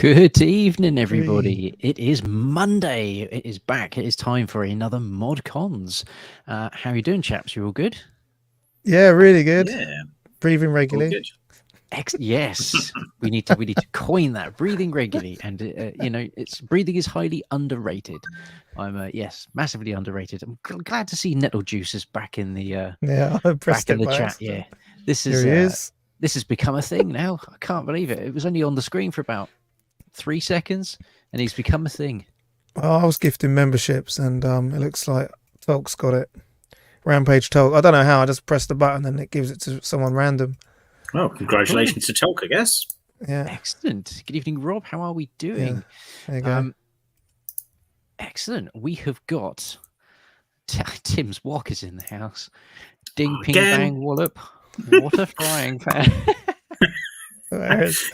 Good evening, everybody. It is Monday. It is back. It is time for another Mod Cons. How are you doing, chaps? You all good? Yeah, really good. Yeah, Breathing all regularly. good. Yes, we need to coin that, breathing regularly, and breathing is highly underrated. I'm yes, massively underrated. I'm glad to see Nettle Juices back in the Yeah, I pressed back in it the by chat. accident. Yeah, this Here is he is. this has become a thing now. I can't believe it. It was only on the screen for about 3 seconds, and he's become a thing. Oh, I was gifting memberships, and it looks like Tolk's got it. Rampage Tolk. I don't know how. I just pressed the button and it gives it to someone random. Well, congratulations to Tolk, I guess. Yeah. Excellent. Good evening, Rob. How are we doing? There you go. Excellent. We have got Tim's Walk is in the house. Ding, ping, Again. bang, wallop. What a frying pan.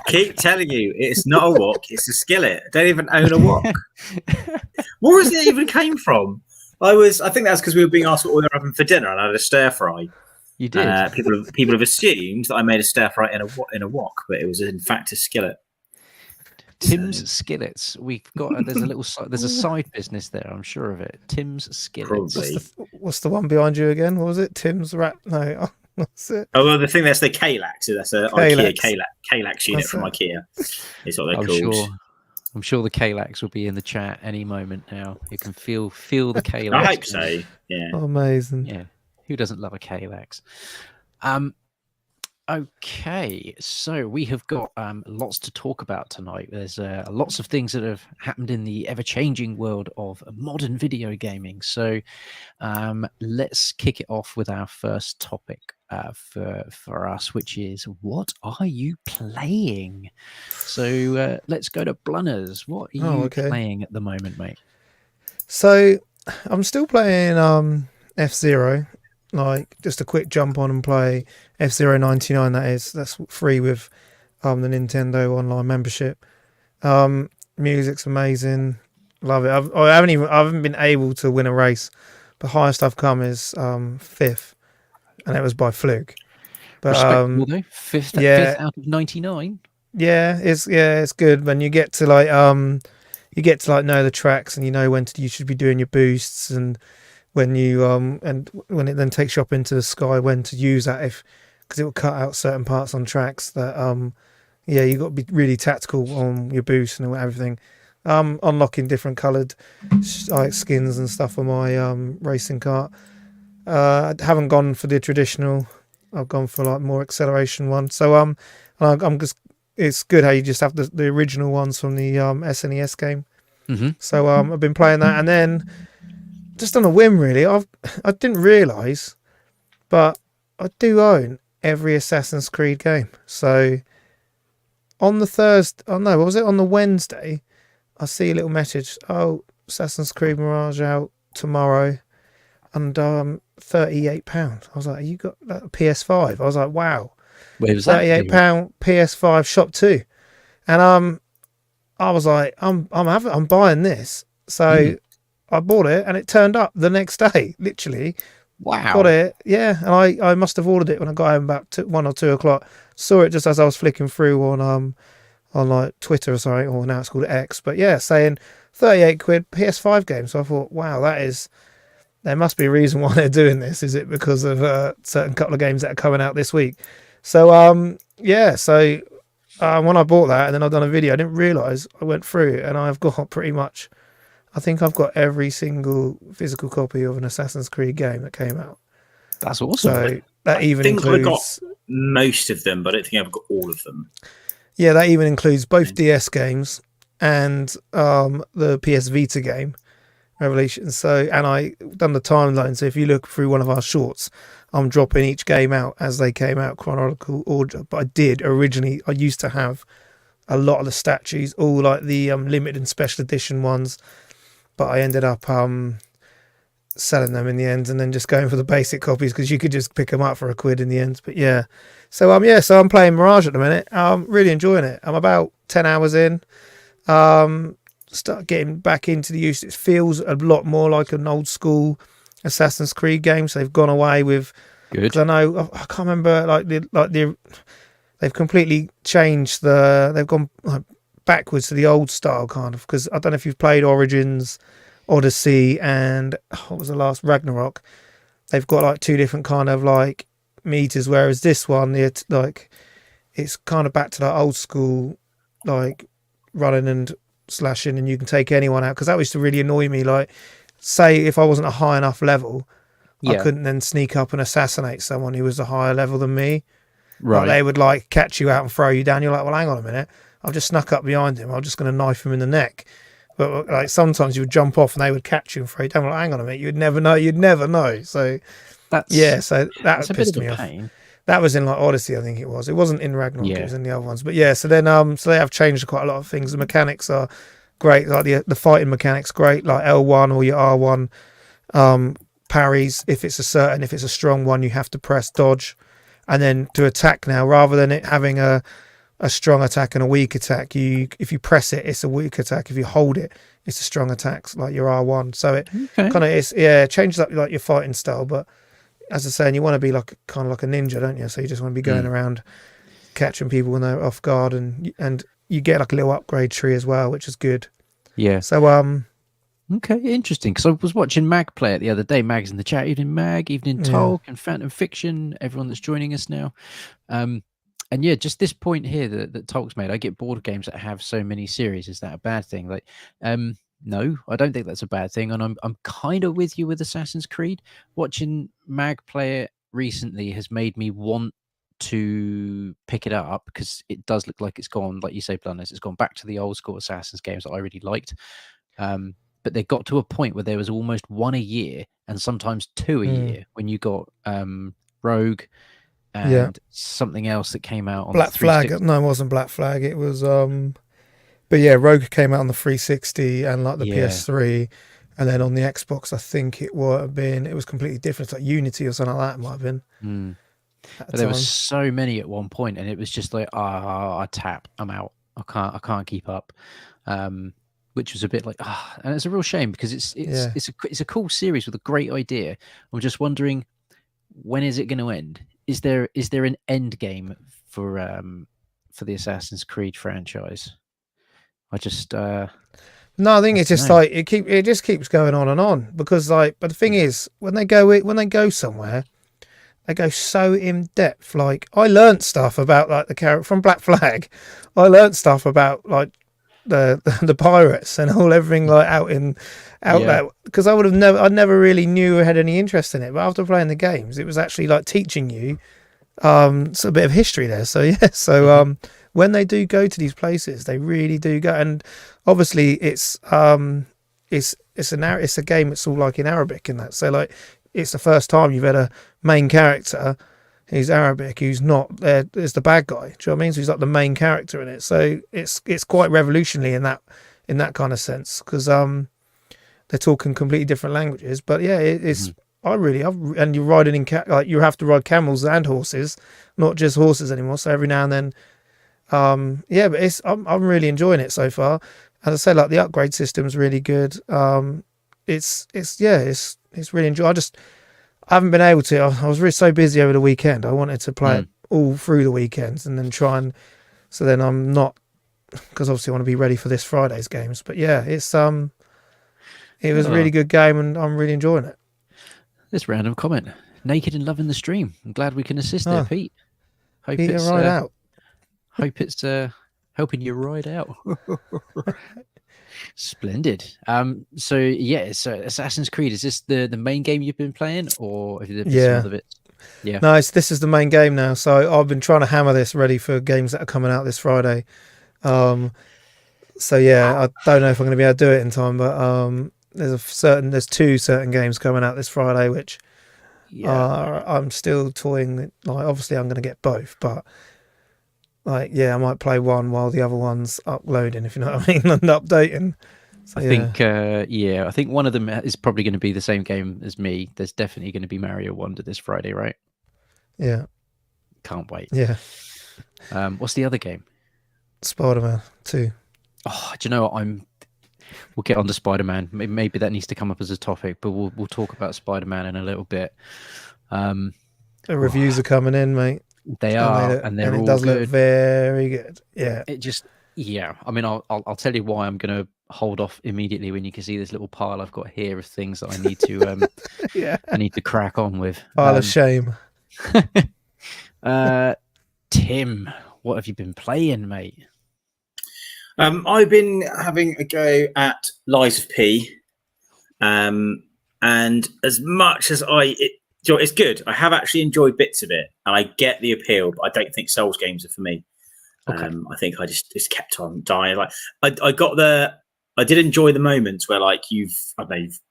Keep telling you, it's not a wok, it's a skillet. I don't even own a wok. Where does it even came from? I think that's because we were being asked what we were having for dinner, and I had a stir fry. You did. People have assumed that I made a stir fry in a wok, but it was in fact a skillet. Tim's Skillets. We've got there's a side business there. I'm sure of it. Tim's Skillets. Probably. What's the one behind you again? What was it? Tim's Rat? No, what's it? Oh, well, the thing that's the Kalax. So that's an Kalax. IKEA Kalax unit from IKEA. It's what they're called. I'm sure the Kalax will be in the chat any moment now. You can feel the Kalax. I hope so. Yeah. Amazing. Yeah. Who doesn't love a Kalax? Okay, so we have got lots to talk about tonight. There's lots of things that have happened in the ever-changing world of modern video gaming. So let's kick it off with our first topic for us, which is, what are you playing? So let's go to Blunners. What are you playing at the moment, mate? So I'm still playing F-Zero. Like, just a quick jump on and play F-Zero 99. That's free with the Nintendo Online membership. Music's amazing, love it. I haven't been able to win a race. The highest I've come is 5th, and it was by fluke. But Respectable though, fifth out of 99. Yeah, it's good when you get to know the tracks, and you know when you should be doing your boosts, and when you and when it then takes you up into the sky, when to use that, because it will cut out certain parts on tracks that you got to be really tactical on your boost and everything. Unlocking different coloured skins and stuff on my racing kart. I haven't gone for the traditional. I've gone for like more acceleration one. So I'm just, it's good how you just have the original ones from the SNES game. Mm-hmm. So I've been playing that, and then just on a whim, really. I didn't realise, but I do own every Assassin's Creed game. So on the Thursday, on the Wednesday, I see a little message. Oh, Assassin's Creed Mirage out tomorrow, and £38. I was like, you got that PS5? I was like, wow. Where was that? £38 PS5 shop 2, and I was like, I'm buying this. So. I bought it, and it turned up the next day, literally. Wow. Got it, yeah. And I must have ordered it when I got home about 1 or 2 o'clock. Saw it just as I was flicking through on like Twitter or something, or now it's called X. But yeah, saying 38 quid PS5 game. So I thought, wow, there must be a reason why they're doing this. Is it because of a certain couple of games that are coming out this week? So when I bought that, and then I've done a video, I didn't realise I went through it, and I've got pretty much, I think I've got every single physical copy of an Assassin's Creed game that came out. That's awesome. So that even includes... I got most of them, but I don't think I've got all of them. Yeah, that even includes both DS games and the PS Vita game, Revelation. So, and I done the timeline. So if you look through one of our shorts, I'm dropping each game out as they came out, chronological order. But I used to have a lot of the statues, all like the limited and special edition ones. But I ended up selling them in the end, and then just going for the basic copies, because you could just pick them up for £1 in the end. But yeah, so I'm playing Mirage at the minute. I'm really enjoying it. I'm about 10 hours in. Start getting back into the use. It feels a lot more like an old school Assassin's Creed game. So they've gone away with. Good. 'Cause I know I can't remember they've completely changed they've gone like backwards to the old style kind of, because I don't know if you've played Origins, Odyssey, and what was the last, Ragnarok. They've got like two different kind of like meters, whereas this one, it's kind of back to that old school, like running and slashing, and you can take anyone out, because that used to really annoy me. Like, say if I wasn't a high enough level, I couldn't then sneak up and assassinate someone who was a higher level than me. Right. Like, they would like catch you out and throw you down. You're like, well, hang on a minute, I've just snuck up behind him, I'm just going to knife him in the neck. But like sometimes you would jump off and they would catch you and throw you down. Like, hang on a minute, you'd never know. So so that pissed me off. Pain. That was in like Odyssey, I think it was. It wasn't in Ragnarok, it was in the other ones. But yeah, so then so they have changed quite a lot of things. The mechanics are great, like the fighting mechanics great, like L1 or your R1 parries. If it's a strong one, you have to press dodge. And then to attack now, rather than it having a strong attack and a weak attack, if you press it, it's a weak attack. If you hold it, it's a strong attack, like your R1. So it kind of changes up like your fighting style. But as I say, and you want to be like kind of like a ninja, don't you? So you just want to be going around catching people when they're off guard, and you get like a little upgrade tree as well, which is good. Yeah. So okay, interesting. Because I was watching Mag play it the other day. Mag's in the chat. Evening Mag, evening Tolk and Phantom Fiction. Everyone that's joining us now. And yeah, just this point here that Tolk's made. I get bored of games that have so many series. Is that a bad thing? Like, no, I don't think that's a bad thing. And I'm kind of with you with Assassin's Creed. Watching Mag play it recently has made me want to pick it up, because it does look like it's gone, like you say, Blunders, it's gone back to the old school Assassin's games that I really liked. But they got to a point where there was almost one a year, and sometimes two a year, when you got Rogue and something else that came out on Black Flag. No, it wasn't Black Flag. It was but yeah, Rogue came out on the 360 and like the PS3, and then on the Xbox, I think it was completely different. It's like Unity or something like that. It might have been. But there were so many at one point, and it was just like, I tap, I'm out. I can't keep up. Which was a bit like, and it's a real shame, because it's a cool series with a great idea. I'm just wondering, when is it going to end? Is there an end game for the Assassin's Creed franchise? I just no, I think it's just like it just keeps going on and on, because like, but the thing is, when they go somewhere, they go so in depth. Like, I learnt stuff about like the character from Black Flag. I learnt stuff about like the pirates and everything like out there, because I never really knew or had any interest in it. But after playing the games, it was actually like teaching you so a bit of history there. So when they do go to these places, they really do go. And obviously it's a game that's all like in Arabic and that. So like, it's the first time you've had a main character who's Arabic, who's not there as the bad guy. Do you know what I mean? So he's like the main character in it. So it's quite revolutionary in that kind of sense, because they're talking completely different languages. But yeah, it's and you're riding in like, you have to ride camels and horses, not just horses anymore. So every now and then, but I'm really enjoying it so far. As I said, like, the upgrade system's really good. It's really enjoyable. I haven't been able to. I was really so busy over the weekend. I wanted to play it all through the weekends and then try and. So then I'm not, because obviously I want to be ready for this Friday's games. But yeah, it was a really good game, and I'm really enjoying it. This random comment: naked and loving the stream. I'm glad we can assist there, Pete. Hope Pete, it's right out. Hope it's helping you ride out. Splendid. So Assassin's Creed, is this the main game you've been playing, or have there been some other bits? Yeah. No, this is the main game now. So I've been trying to hammer this ready for games that are coming out this Friday. So yeah, I don't know if I'm going to be able to do it in time, but there's two certain games coming out this Friday, which I'm still toying. Like, obviously I'm going to get both, but like, I might play one while the other one's uploading, if you know what I mean, and updating. So, I think one of them is probably going to be the same game as me. There's definitely going to be Mario Wonder this Friday, right? Yeah. Can't wait. Yeah. What's the other game? Spider-Man 2. Oh, do you know what? We'll get on to Spider-Man. Maybe that needs to come up as a topic, but we'll talk about Spider-Man in a little bit. The reviews are coming in, mate. They are, and it does look very good. Yeah. Yeah, I mean, I'll tell you why I'm going to hold off immediately when you can see this little pile I've got here of things that I need to Yeah. I need to crack on with. Pile of shame. Tim, what have you been playing, mate? I've been having a go at Lies of P, and as much as it's good. I have actually enjoyed bits of it, and I get the appeal, but I don't think Souls games are for me. Okay. I think I just kept on dying. Like I did enjoy the moments where like you've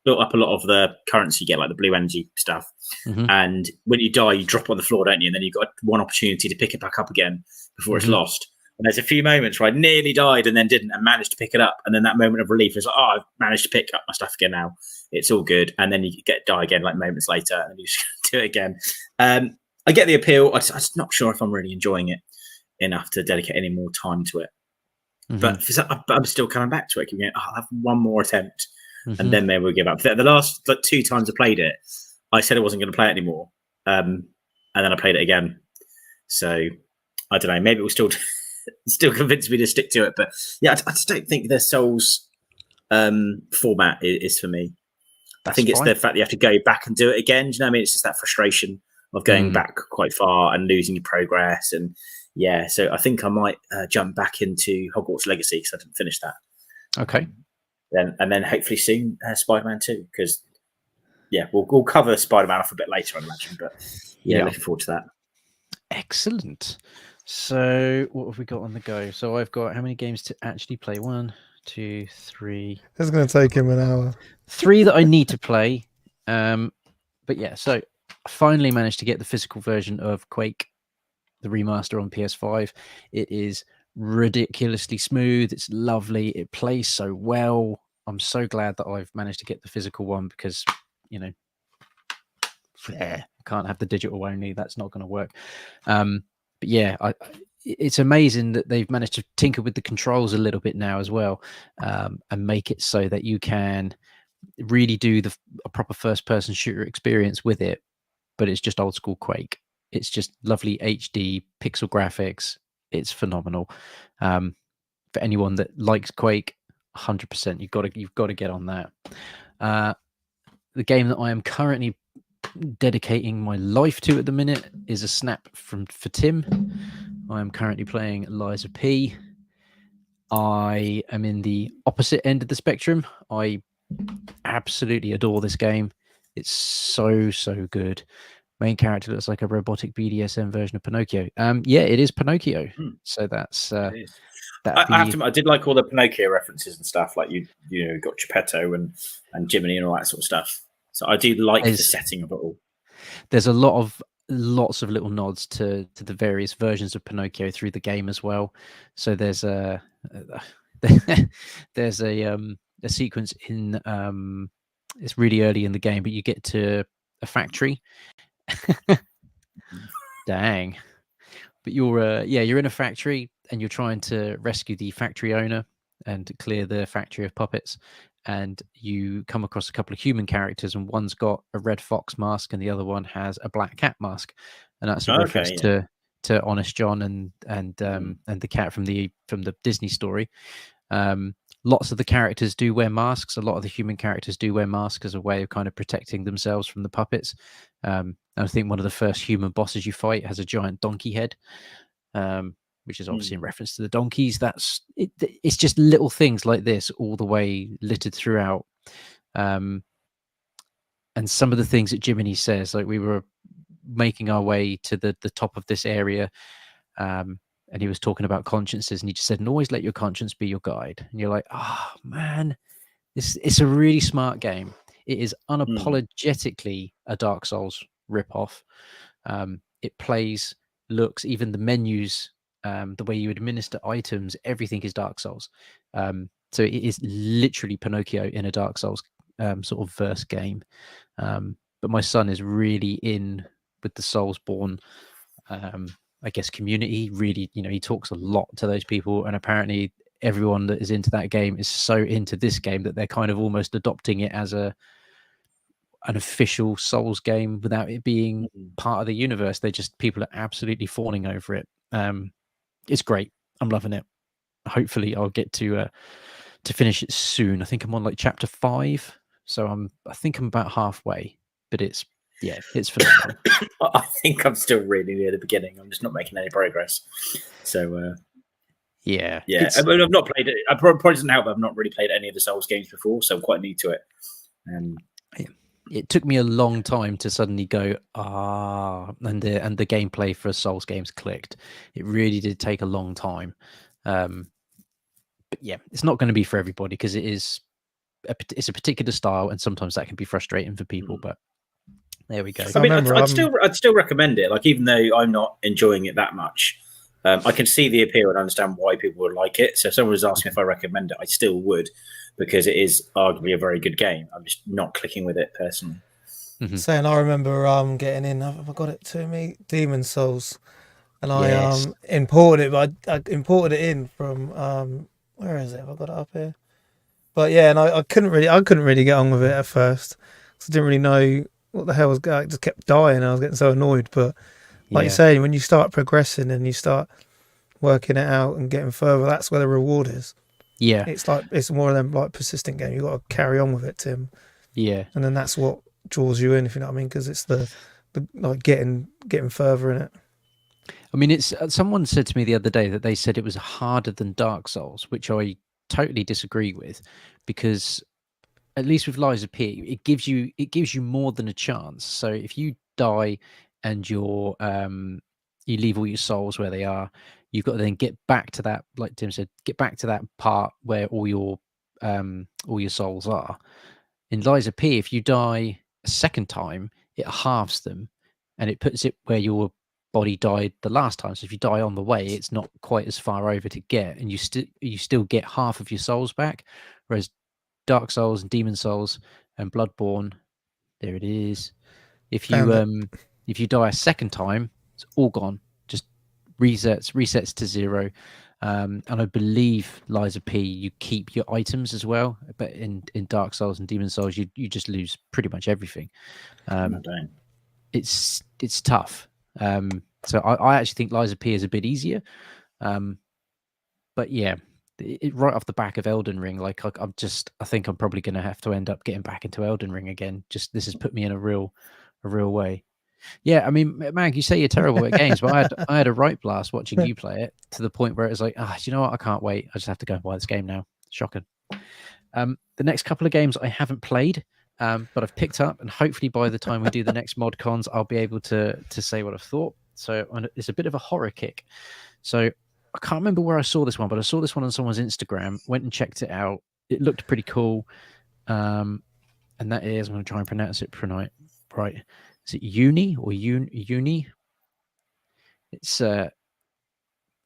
built up a lot of the currency you get, like the blue energy stuff, and when you die, you drop on the floor, don't you? And then you've got one opportunity to pick it back up again before it's lost. And there's a few moments where I nearly died and then didn't, and managed to pick it up. And then that moment of relief is like, oh, I've managed to pick up my stuff again now. It's all good. And then you die again like moments later, and you just do it again. I get the appeal. I'm just not sure if I'm really enjoying it enough to dedicate any more time to it. But I'm still coming back to it. I'll have one more attempt, and then maybe we'll give up. The last 2 times I played it, I said I wasn't going to play it anymore, and then I played it again. So I don't know. Maybe it will still convince me to stick to it. But yeah, I just don't think the Souls format is for me. I think it's the fact that you have to go back and do it again. Do you know what I mean? It's just that frustration of going back quite far and losing your progress. And yeah, so I think I might jump back into Hogwarts Legacy because I didn't finish that. Okay. And then hopefully soon Spider-Man 2, because yeah, we'll cover Spider-Man off a bit later, I imagine. But yeah, looking forward to that. Excellent. So what have we got on the go? So I've got how many games to actually play? 1, 2, 3. It's going to take him an hour. 3 that I need to play. But yeah, so I finally managed to get the physical version of Quake, the remaster on PS5. It is ridiculously smooth. It's lovely. It plays so well. I'm so glad that I've managed to get the physical one because, you know, I can't have the digital only. That's not going to work. But yeah, it's amazing that they've managed to tinker with the controls a little bit now as well, and make it so that you can really do a proper first-person shooter experience with it. But it's just old school Quake. It's just lovely HD pixel graphics. It's phenomenal. For anyone that likes Quake, 100%, you've got to get on that. The game that I am currently dedicating my life to at the minute is a snap for Tim. I am currently playing Lies of P. I am in the opposite end of the spectrum. I absolutely adore this game. It's so good. Main character looks like a robotic BDSM version of Pinocchio. Yeah, it is Pinocchio. So that's I have to. I did like all the Pinocchio references and stuff. Like you got Geppetto and Jiminy and all that sort of stuff. So I do like the setting of it all. There's lots of little nods to the various versions of Pinocchio through the game as well. So there's a sequence in it's really early in the game, but you get to a factory. Dang. But you're in a factory and you're trying to rescue the factory owner and clear the factory of puppets. And you come across a couple of human characters, and one's got a red fox mask and the other one has a black cat mask. And that's a reference to Honest John and the cat from the Disney story. Lots of the characters do wear masks. A lot of the human characters do wear masks as a way of kind of protecting themselves from the puppets. And I think one of the first human bosses you fight has a giant donkey head, which is obviously in reference to the donkeys. It's just little things like this all the way littered throughout. And some of the things that Jiminy says, like we were making our way to the top of this area, and he was talking about consciences, and he just said, and always let your conscience be your guide. And you're like, oh man, it's a really smart game. It is unapologetically a Dark Souls ripoff. It plays, looks, even the menus, the way you administer items, everything is Dark Souls. So it is literally Pinocchio in a Dark Souls sort of verse game. But my son is really in with the Soulsborne I guess community. Really, he talks a lot to those people, and apparently everyone that is into that game is so into this game that they're kind of almost adopting it as an official Souls game without it being part of the universe. People are absolutely fawning over it. It's great. I'm loving it. hopefully I'll get to finish it soon. I think I'm on like chapter 5, so I think I'm about halfway. But it's phenomenal. I think I'm still really near the beginning. I'm just not making any progress. So yeah. I mean, I've not played it. I probably doesn't help. I've not really played any of the Souls games before, so I'm quite new to it. It took me a long time to suddenly go and the gameplay for Souls games clicked. It really did take a long time. But yeah, it's not going to be for everybody because it's a particular style, and sometimes that can be frustrating for people. But there we go. I mean, I'd still recommend it. Like, even though I'm not enjoying it that much, I can see the appeal and understand why people would like it. So if someone was asking if I recommend it, I still would, because it is arguably a very good game. I'm just not clicking with it personally. Mm-hmm. Saying, I remember getting in. Have I got it to me? Demon Souls, and I imported it. But I imported it in from where is it? Have I got it up here? But yeah, and I couldn't really get on with it at first because I didn't really know what the hell was going. I just kept dying, and I was getting so annoyed. But like you say, when you start progressing and you start working it out and getting further, that's where the reward is. Yeah, it's more of them like persistent game. You got to carry on with it, Tim. Yeah, and then that's what draws you in, if you know what I mean, because it's the like getting further in it. I mean, it's someone said to me the other day that they said it was harder than Dark Souls, which I totally disagree with, because at least with Lies of P, it gives you more than a chance. So if you die and you leave all your souls where they are, you've got to then get back to that, like Tim said, get back to that part where all your souls are. In Lies of P, if you die a second time, it halves them, and it puts it where your body died the last time. So if you die on the way, it's not quite as far over to get, and you still get half of your souls back. Whereas Dark Souls and Demon Souls and Bloodborne, there it is. If you die a second time, it's all gone. Just resets to 0. And I believe Lies of P, you keep your items as well, but in Dark Souls and Demon Souls, you just lose pretty much everything. It's tough. So I actually think Lies of P is a bit easier. But yeah, right off the back of Elden Ring, like I think I'm probably going to have to end up getting back into Elden Ring again. Just this has put me in a real way. Yeah, I mean, Mag, you say you're terrible at games, but I had a right blast watching you play it, to the point where it was like, do you know what? I can't wait. I just have to go and buy this game now. Shocking. The next couple of games I haven't played, but I've picked up, and hopefully by the time we do the next mod cons, I'll be able to say what I've thought. So it's a bit of a horror kick. So I can't remember where I saw this one, but I saw this one on someone's Instagram, went and checked it out. It looked pretty cool. And that is, I'm going to try and pronounce it right. Is it Uni or Uni? It's like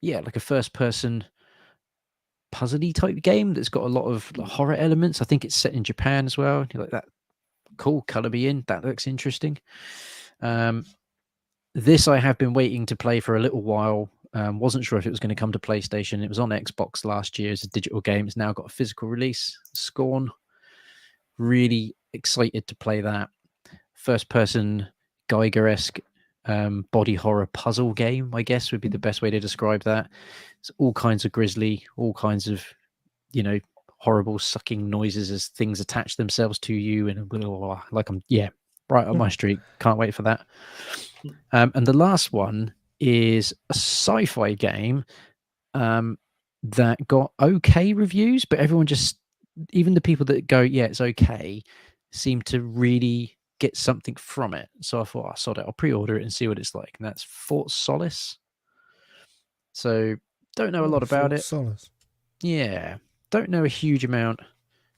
a first-person puzzly type game that's got a lot of horror elements. I think it's set in Japan as well. You're like, that cool, color me in. That looks interesting. This I have been waiting to play for a little while. Wasn't sure if it was going to come to PlayStation. It was on Xbox last year as a digital game. It's now got a physical release. Scorn. Really excited to play that. First-person Geiger-esque body horror puzzle game, I guess, would be the best way to describe that. It's all kinds of grisly, all kinds of, horrible sucking noises as things attach themselves to you, and blah, blah, blah. Like right up my street. Can't wait for that. And the last one is a sci-fi game that got okay reviews, but everyone even the people that go, yeah, it's okay, seem to really get something from it. So I thought, sod it, I'll pre-order it and see what it's like. And that's Fort Solace. So don't know a lot about it. Solace. Yeah, don't know a huge amount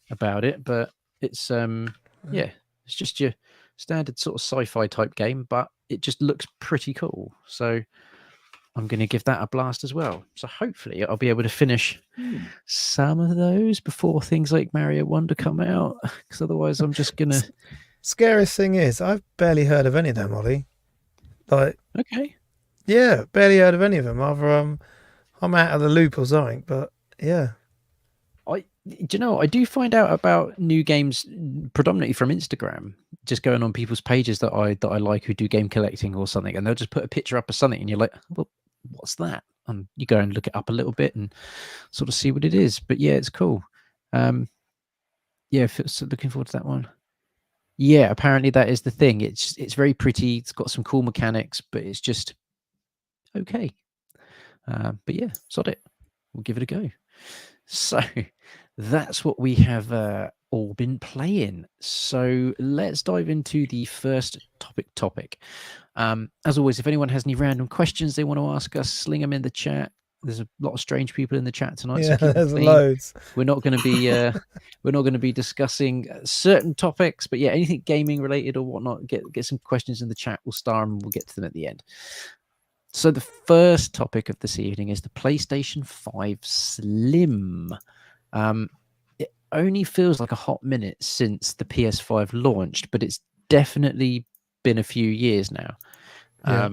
about it, but it's it's just your standard sort of sci-fi type game, but it just looks pretty cool. So I'm going to give that a blast as well. So hopefully I'll be able to finish some of those before things like Mario Wonder come out, because otherwise I'm just going to... Scariest thing is, I've barely heard of any of them, Ollie. Like, okay. Yeah, barely heard of any of them. Either I'm out of the loop or something, but yeah. Do you know, I do find out about new games predominantly from Instagram, just going on people's pages that I like who do game collecting or something, and they'll just put a picture up of something, and you're like, well, what's that? you go and look it up a little bit and sort of see what it is. But yeah, it's cool. So looking forward to that one. Yeah, apparently that is the thing. It's very pretty. It's got some cool mechanics, but it's just okay. But yeah, sod it. We'll give it a go. So that's what we have all been playing. So let's dive into the first topic. As always, if anyone has any random questions they want to ask us, sling them in the chat. There's a lot of strange people in the chat tonight. Yeah, so there's loads. We're not going to be discussing certain topics, but yeah, anything gaming related or whatnot. Get some questions in the chat. We'll star them. And we'll get to them at the end. So the first topic of this evening is the PlayStation 5 Slim. It only feels like a hot minute since the PS5 launched, but it's definitely been a few years now. Yeah.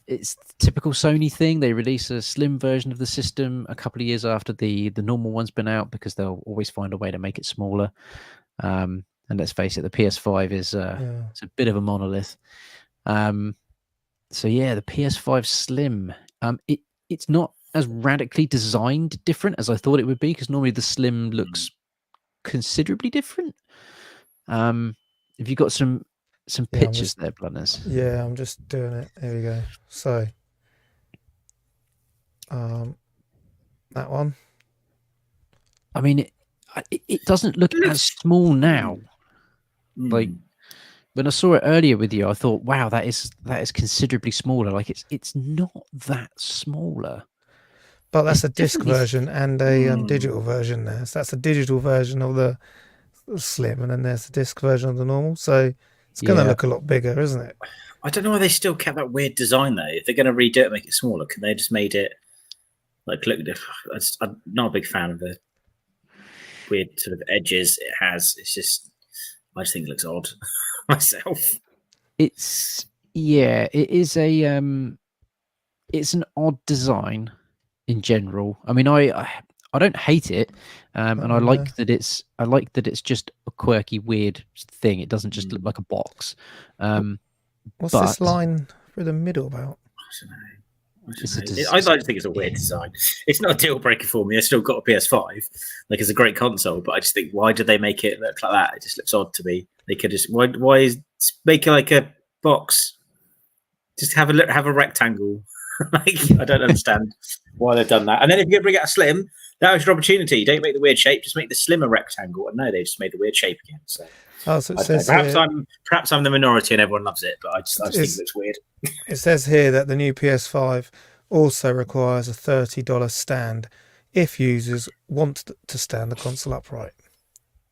It's the typical Sony thing. They release a slim version of the system a couple of years after the normal one's been out because they'll always find a way to make it smaller. And let's face it, the PS5 is it's a bit of a monolith. So yeah, the PS5 Slim. It's not as radically designed different as I thought it would be, because normally the Slim looks considerably different. Have you got some pictures there, Blunners? Yeah, I'm just doing it. Here we go. So, that one. I mean, it doesn't look as small now. Like when I saw it earlier with you, I thought, wow, that is considerably smaller. Like it's not that smaller. But that's a disc version and a digital version there. So that's a digital version of the Slim, and then there's the disc version of the normal. So it's going to look a lot bigger, isn't it? I don't know why they still kept that weird design though. If they're going to redo it, make it smaller, can they just made it like look? I'm not a big fan of the weird sort of edges it has. It's just, I just think it looks odd myself. It is it's an odd design in general. I mean, I don't hate it, and I like that it's just a quirky, weird thing. It doesn't just look like a box. What's this line through the middle about? I just think it's a weird design. It's not a deal breaker for me. I still got a PS5. Like, it's a great console, but I just think, why did they make it look like that? It just looks odd to me. They could just make it like a box? Just have a rectangle. Like, I don't understand why they've done that. And then if you're going to bring out a Slim, that was your opportunity. Don't make the weird shape. Just make the Slim a rectangle. And no, they just made the weird shape again. So, it says perhaps I'm the minority and everyone loves it, but I just think it looks weird. It says here that the new PS5 also requires a $30 stand if users want to stand the console upright.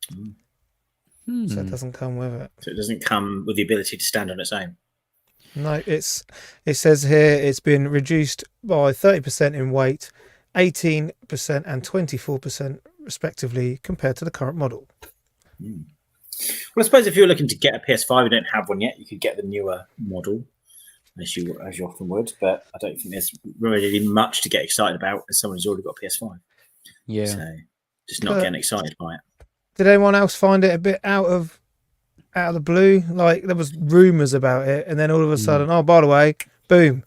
So it doesn't come with it. So it doesn't come with the ability to stand on its own. No, it says here it's been reduced by 30% in weight, 18% and 24% respectively compared to the current model. Well, I suppose if you're looking to get a PS5 and don't have one yet, you could get the newer model, as you often would. But I don't think there's really much to get excited about as someone who's already got a PS5. Yeah. So just not getting excited by it. Did anyone else find it a bit out of the blue? Like, there was rumours about it, and then all of a sudden, oh, by the way, boom,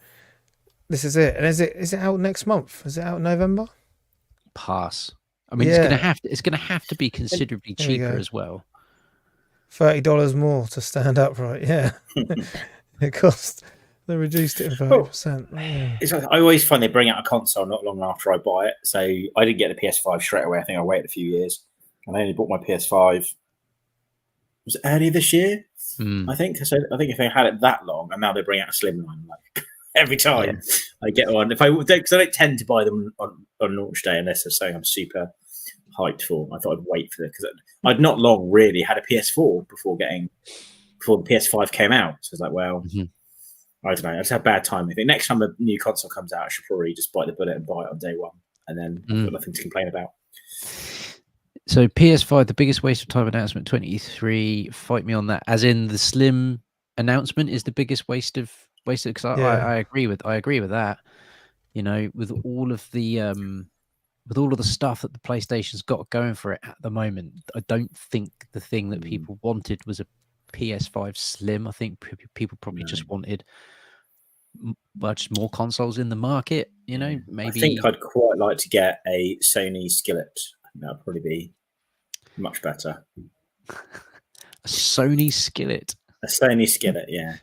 this is it. And is it out next month? Is it out in November? Pass. I mean, it's gonna have to be considerably cheaper as well. $30 more to stand upright. Yeah, it costs. They reduced it 30%. It's like, I always find they bring out a console not long after I buy it. So I didn't get the PS5 straight away. I think I waited a few years, and I only bought my PS5. Was it early this year? I think. So I think if they had it that long, and now they bring out a slim line, like every time I get one. Because I don't tend to buy them on launch day unless they're saying I'm super hyped for. I thought I'd wait for it because I'd not long really had a PS4 before the PS5 came out. So I was like, well, I don't know. I just had bad timing. I think next time a new console comes out, I should probably just bite the bullet and buy it on day one, and then I've got nothing to complain about. So PS5, the biggest waste of time announcement 23. Fight me on that. As in the Slim announcement is the biggest waste of because I agree with that. You know, with all of the stuff that the PlayStation's got going for it at the moment, I don't think the thing that people wanted was a PS5 Slim. I think people probably just wanted just more consoles in the market. You know, maybe. I think I'd quite like to get a Sony skillet. That'd probably be much better. A Sony skillet. A Sony skillet, yeah.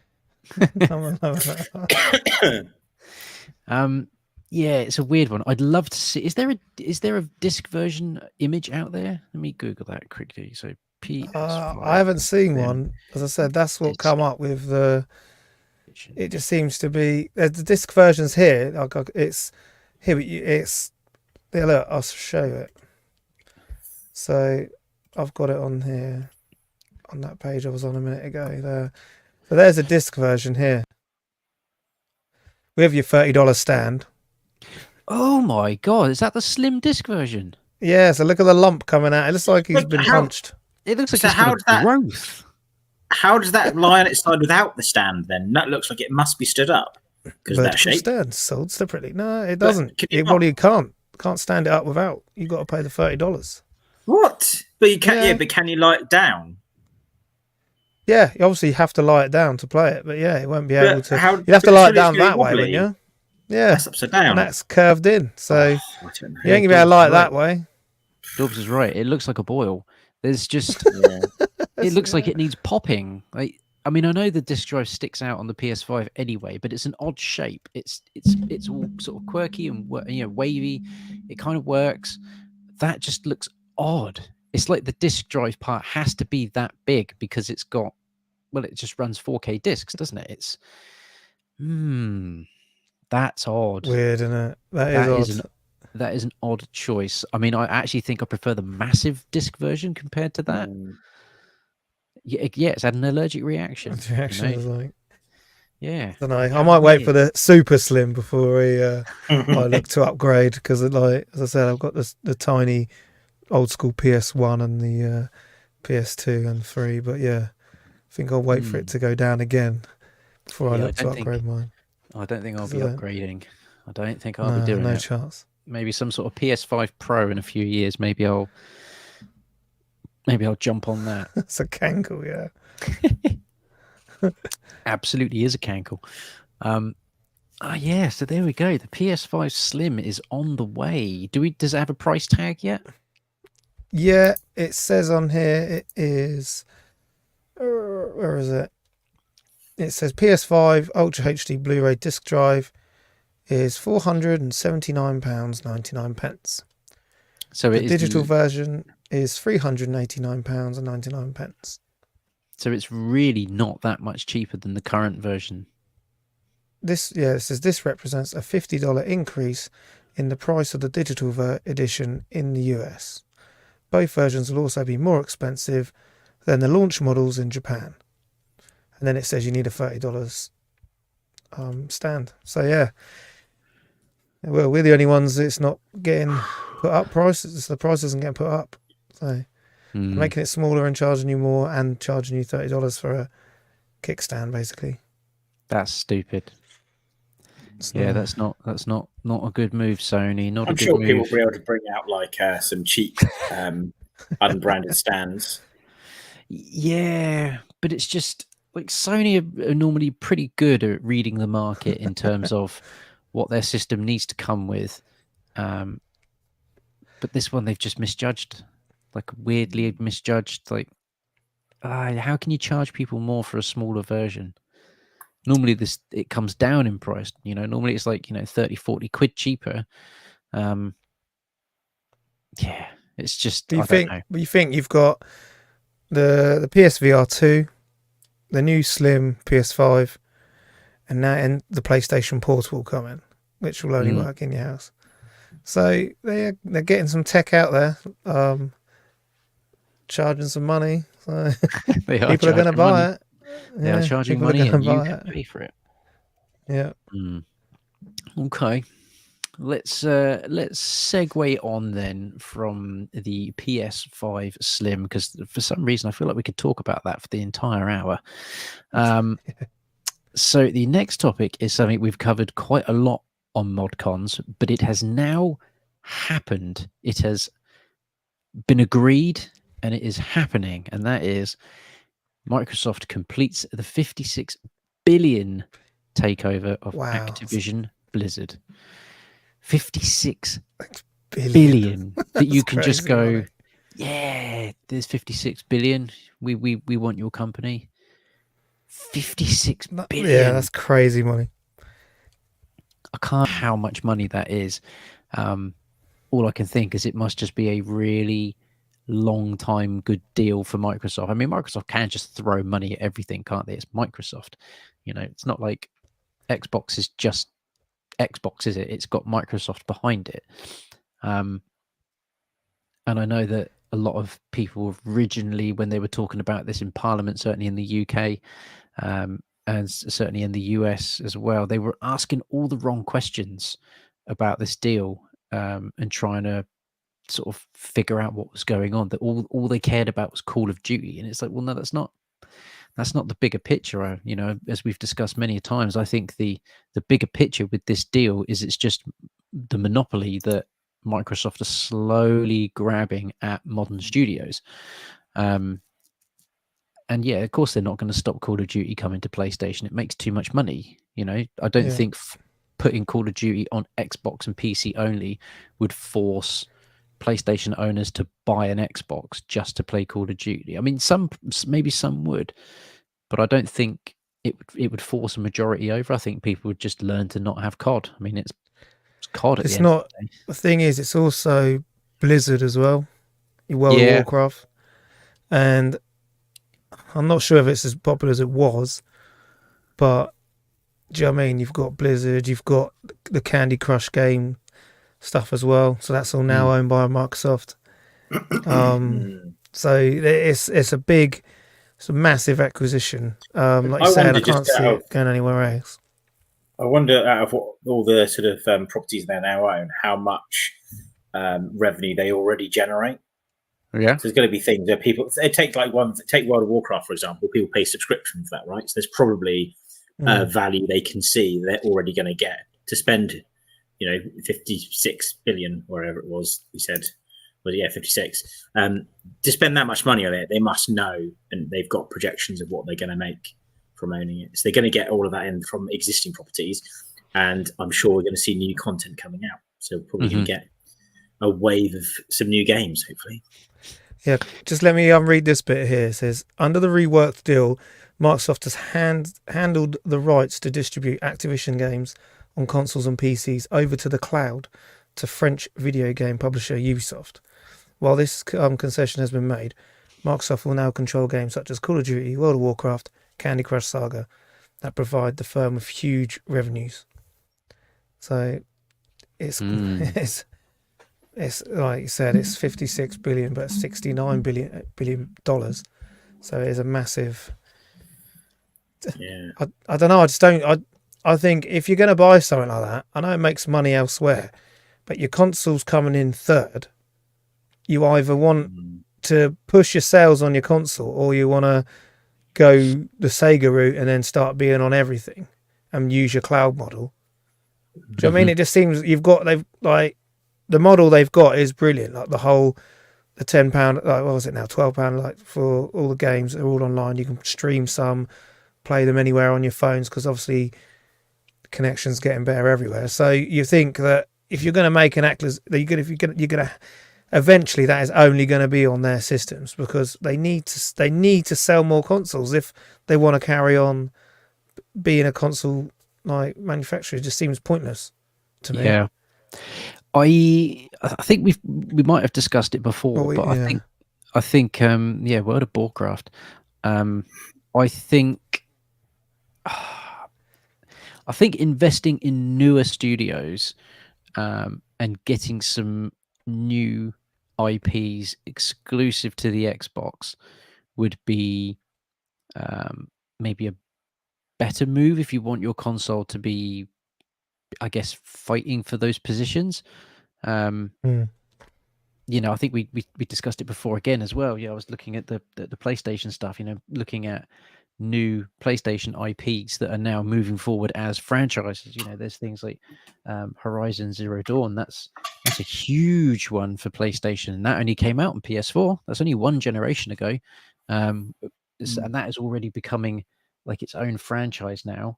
Yeah, it's a weird one. I'd love to see. Is there a disc version image out there? Let me Google that quickly. So PS5. I haven't seen one. As I said, that's what come up with the. It just seems to be the disc versions here. It's here. It's yeah. Look, I'll show you it. So I've got it on here, on that page I was on a minute ago. There. So there's a disc version here. With your $30 stand. Oh my god, is that the slim disc version? Yeah, so look at the lump coming out. It looks like he's been punched. It looks like it's got growth. How does that lie on its side without the stand then? That looks like it must be stood up. Because that shape. Stand sold separately. No, it doesn't. It probably can't stand it up without. You got to pay the $30. What? But you can't. Yeah, but can you lie it down? Yeah, you obviously have to lie it down to play it, but yeah, it won't be able to. You have to lie it down that way, wouldn't you? Yeah, that's upside down. And that's curved in, so you ain't gonna be able to lie it that way. Dobbs is right. It looks like a boil. There's just. It looks like it needs popping. Like, I mean, I know the disc drive sticks out on the PS5 anyway, but it's an odd shape. It's all sort of quirky and wavy. It kind of works. That just looks odd. It's like the disc drive part has to be that big because it's got. Well, it just runs 4K discs, doesn't it? It's. That's odd. Weird, isn't it? That is odd. That is an odd choice. I mean, I actually think I prefer the massive disc version compared to that. Yeah, it's had an allergic reaction. The reaction is like, yeah. I don't know. I might wait for the super slim before I look to upgrade because, like as I said, I've got the tiny old school PS1 and the PS2 and 3. But yeah, I think I'll wait for it to go down again before I look to upgrade mine. I don't think I'll be upgrading. I don't think I'll be doing it. No chance. Maybe some sort of PS5 Pro in a few years. Maybe I'll jump on that. It's a cankle, yeah. Absolutely is a cankle. Yeah, so there we go. The PS5 Slim is on the way. Does it have a price tag yet? Yeah, it says on here it is. Where is it? It says PS5 Ultra HD Blu-ray disc drive is £479.99. So the digital version is £389.99. So it's really not that much cheaper than the current version. It says this represents a $50 increase in the price of the digital edition in the US. Both versions will also be more expensive than the launch models in Japan. And then it says you need a $30 stand. So yeah. Well, we're the only ones that's not getting put up prices. The price isn't getting put up. So making it smaller and charging you more and charging you $30 for a kickstand, basically. That's stupid. That's not a good move, Sony. I'm sure people will be able to bring out like some cheap unbranded stands. Yeah, but it's just like Sony are normally pretty good at reading the market in terms of what their system needs to come with. But this one they've just misjudged, like weirdly misjudged. Like, how can you charge people more for a smaller version? Normally it comes down in price. Normally it's like 30, 40 quid cheaper. Yeah, it's just. Do you think you've got the PSVR 2, the new Slim PS5, and now the PlayStation Portable coming, which will only work in your house. So they're getting some tech out there, charging some money. So people are going to buy it. They are charging money, and you can pay for it. Yeah. Okay. Let's segue on then from the PS5 Slim, because for some reason I feel like we could talk about that for the entire hour. So the next topic is something we've covered quite a lot on ModCons, but it has now happened. It has been agreed, and it is happening, and that is Microsoft completes the $56 billion takeover of Wow. Activision Blizzard. 56 billion. billion that you can just crazy go, money. yeah, there's 56 billion. We want your company. 56 billion. Yeah, that's crazy money. I can't how much money that is. All I can think is it must just be a really long time good deal for Microsoft. I mean, Microsoft can just throw money at everything, can't they? It's Microsoft. You know, it's not like Xbox is just Xbox, is it? It's got Microsoft behind it. And I know that a lot of people originally, when they were talking about this in Parliament, certainly in the UK, and certainly in the US as well, they were asking all the wrong questions about this deal, and trying to sort of figure out what was going on. That all they cared about was Call of Duty, and it's like, well, no, that's not the bigger picture. You know, as we've discussed many times, I think the bigger picture with this deal is it's just the monopoly that Microsoft are slowly grabbing at modern studios. And yeah, of course, they're not going to stop Call of Duty coming to PlayStation. It makes too much money. You know, I don't think putting Call of Duty on Xbox and PC only would force PlayStation owners to buy an Xbox just to play Call of Duty. I mean, maybe some would, but I don't think it would force a majority over. I think people would just learn to not have COD. I mean, it's COD at the end of the day. The thing is, it's also Blizzard as well. World of Warcraft, and I'm not sure if it's as popular as it was, but do you know what I mean? You've got Blizzard, you've got the Candy Crush game stuff as well, so that's all now owned by Microsoft. So it's a massive acquisition. Like you said, I can't see it going anywhere else. I wonder, out of all the sort of properties they now own, how much revenue they already generate. Yeah, so there's going to be things where people take World of Warcraft, for example. People pay subscription for that, right? So there's probably value they can see they're already going to get to spend, 56 billion, wherever it was. We said, 56. To spend that much money on it, they must know, and they've got projections of what they're going to make from owning it. So they're going to get all of that in from existing properties, and I'm sure we're going to see new content coming out. So we're probably going to get a wave of some new games, hopefully. Yeah, just let me read this bit here. It says, under the reworked deal, Microsoft has handled the rights to distribute Activision games on consoles and PCs over to the cloud to French video game publisher Ubisoft. While this concession has been made, Microsoft will now control games such as Call of Duty, World of Warcraft, Candy Crush Saga that provide the firm with huge revenues. So it's like you said, it's 56 billion, but it's $69 billion. So it is a massive. Yeah. I don't know. I just don't. I think if you're going to buy something like that, I know it makes money elsewhere, but your console's coming in third. You either want to push your sales on your console, or you want to go the Sega route and then start being on everything and use your cloud model. Do you know what I mean? It just seems the model they've got is brilliant. Like the £10, like what was it now, £12, like for all the games, they're all online. You can stream some, play them anywhere on your phones, because obviously the connection's getting better everywhere. So you think that if you're going to make an Atlas, you're going to eventually that is only going to be on their systems, because they need to sell more consoles if they want to carry on being a console like manufacturer. It just seems pointless to me. Yeah. I think we might have discussed it before, but I think World of Warcraft. I think investing in newer studios and getting some new IPs exclusive to the Xbox would be maybe a better move if you want your console to be, I guess, fighting for those positions. I think we discussed it before again as well. Yeah, I was looking at the PlayStation stuff, looking at new PlayStation IPs that are now moving forward as franchises. There's things like Horizon Zero Dawn. That's a huge one for PlayStation, and that only came out on PS4. That's only one generation ago. And that is already becoming like its own franchise now.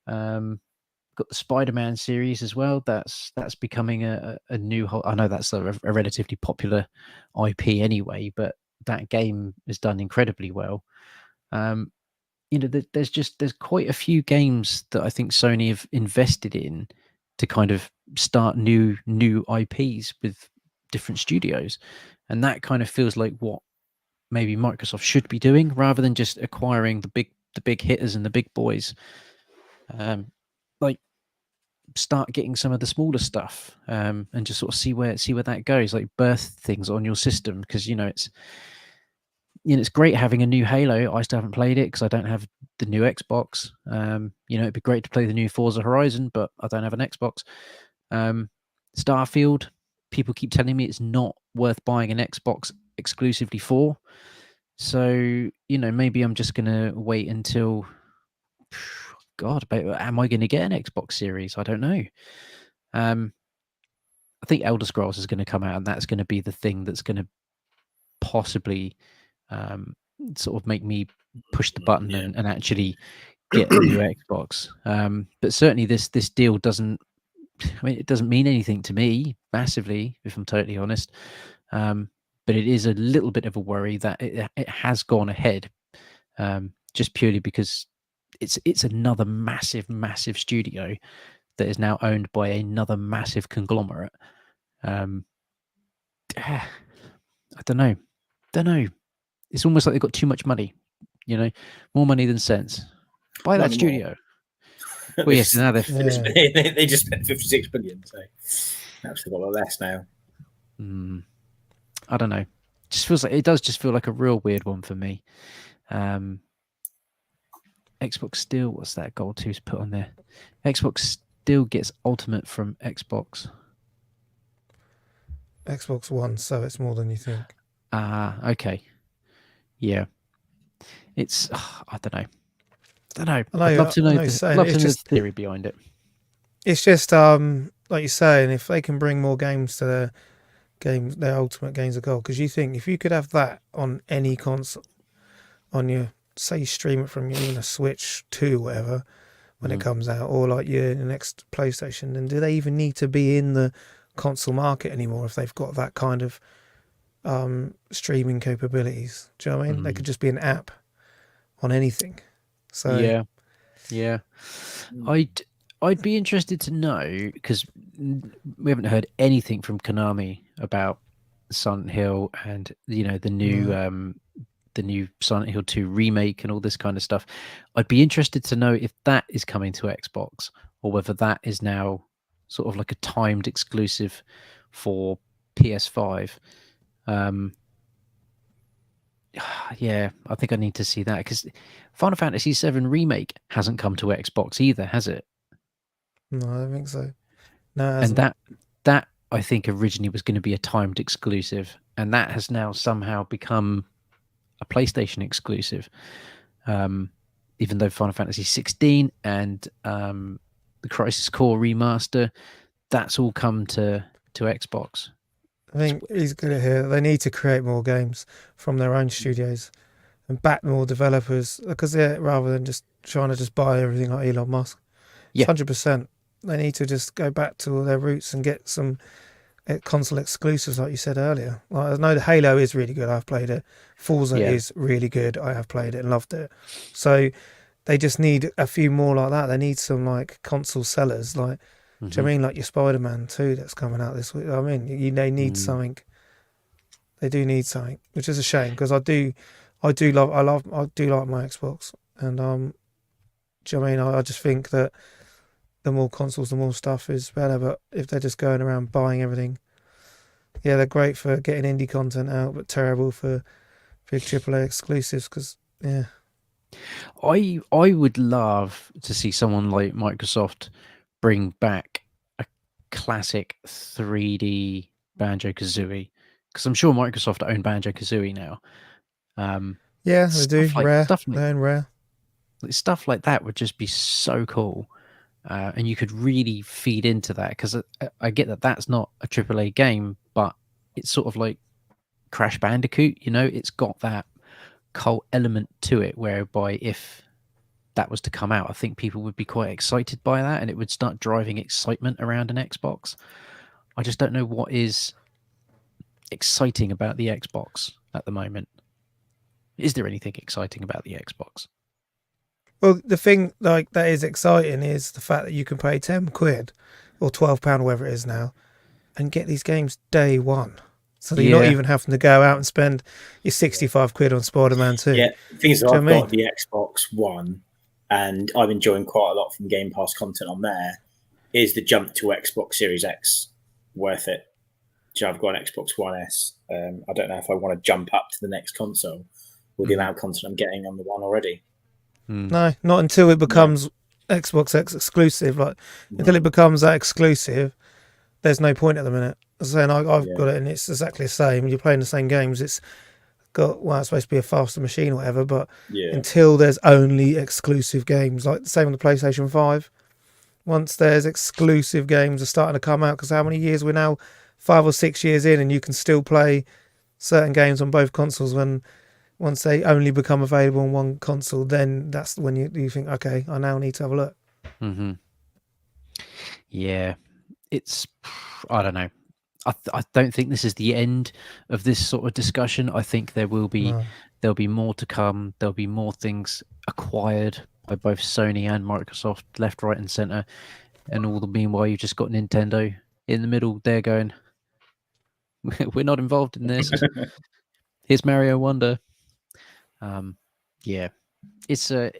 Got the Spider-Man series as well. That's becoming a new. I know that's a relatively popular IP anyway, but that game is done incredibly well. There's quite a few games that I think Sony have invested in to kind of start new IPs with different studios, and that kind of feels like what maybe Microsoft should be doing rather than just acquiring the big hitters and the big boys. Like start getting some of the smaller stuff and just sort of see where that goes. Like birth things on your system, because it's great having a new Halo. I still haven't played it because I don't have the new Xbox. It'd be great to play the new Forza Horizon, but I don't have an Xbox. Starfield, people keep telling me it's not worth buying an Xbox exclusively for. So, maybe I'm just going to wait until, God, am I going to get an Xbox Series? I don't know. I think Elder Scrolls is going to come out, and that's going to be the thing that's going to possibly sort of make me push the button and actually get a new Xbox. But certainly this deal doesn't mean anything to me massively, if I'm totally honest. But it is a little bit of a worry that it has gone ahead, just purely because it's another massive studio that is now owned by another massive conglomerate. I don't know. It's almost like they've got too much money, more money than sense. Buy that studio. Well, yes, now they just spent 56 billion, so perhaps they've got a lot less now. I don't know. It does just feel like a real weird one for me. Xbox still, what's that goal to's put on there? Xbox still gets Ultimate from Xbox One, so it's more than you think. Okay. Yeah. It's, I don't know. I'd love to know the theory behind it. It's just, like you're saying, if they can bring more games to their Ultimate Games of Gold, because you think if you could have that on any console, on your, say you stream it from even a Switch 2 whatever, when it comes out, or like your next PlayStation, then do they even need to be in the console market anymore if they've got that kind of streaming capabilities? Do you know what I mean? They could just be an app on anything. So yeah. I'd be interested to know, because we haven't heard anything from Konami about Silent Hill and the new Silent Hill 2 remake and all this kind of stuff. I'd be interested to know if that is coming to Xbox, or whether that is now sort of like a timed exclusive for PS5. Yeah, I think I need to see that, because Final Fantasy VII Remake hasn't come to Xbox either, has it? No, I don't think so. No, and that I think originally was going to be a timed exclusive, and that has now somehow become a PlayStation exclusive. Even though Final Fantasy 16 and the Crisis Core remaster, that's all come to Xbox. I think he's good at here. They need to create more games from their own studios and back more developers, because rather than just trying to just buy everything like Elon Musk. Yeah, 100%. They need to just go back to their roots and get some console exclusives, like you said earlier. Like, I know the Halo is really good. I've played it. Forza is really good. I have played it and loved it. So they just need a few more like that. They need some like console sellers, like. Do you know what I mean, like your Spider-Man 2 that's coming out this week? I mean, they need something. They do need something, which is a shame, because I do like my Xbox, and do you know what I mean? I just think that the more consoles, the more stuff is better. But if they're just going around buying everything, they're great for getting indie content out, but terrible for big AAA exclusives. Because I would love to see someone like Microsoft bring back a classic 3D Banjo-Kazooie, because I'm sure Microsoft own Banjo-Kazooie now. They do. Rare. They're in Rare. Stuff like that would just be so cool, and you could really feed into that, because I get that that's not a AAA game, but it's sort of like Crash Bandicoot. It's got that cult element to it, whereby if that was to come out, I think people would be quite excited by that, and it would start driving excitement around an Xbox. I just don't know what is exciting about the Xbox at the moment. Is there anything exciting about the Xbox? Well, the thing like that is exciting is the fact that you can pay £10 or £12, whatever it is now, and get these games day one. So that you're not even having to go out and spend your £65 on Spider-Man 2. Yeah, the thing is, I've got the Xbox One, and I'm enjoying quite a lot from Game Pass content on there. Is the jump to Xbox Series X worth it? So I've got an Xbox One S. I don't know if I want to jump up to the next console with the amount of content I'm getting on the one already. No, not until it becomes Xbox X exclusive. Until it becomes that exclusive, there's no point at the minute. As I'm saying, I've got it, and it's exactly the same. You're playing the same games. It's got it's supposed to be a faster machine or whatever, but until there's only exclusive games, like the same on the PlayStation 5. Once there's exclusive games are starting to come out, because how many years we're now, 5 or 6 years in, and you can still play certain games on both consoles. Once they only become available on one console, then that's when you think, okay, I now need to have a look. Mm-hmm. Yeah, I don't know. I don't think this is the end of this sort of discussion. I think there'll be more to come. There'll be more things acquired by both Sony and Microsoft, left, right, and center. And all the meanwhile, you've just got Nintendo in the middle there going, "We're not involved in this. Here's Mario Wonder." Yeah, it's I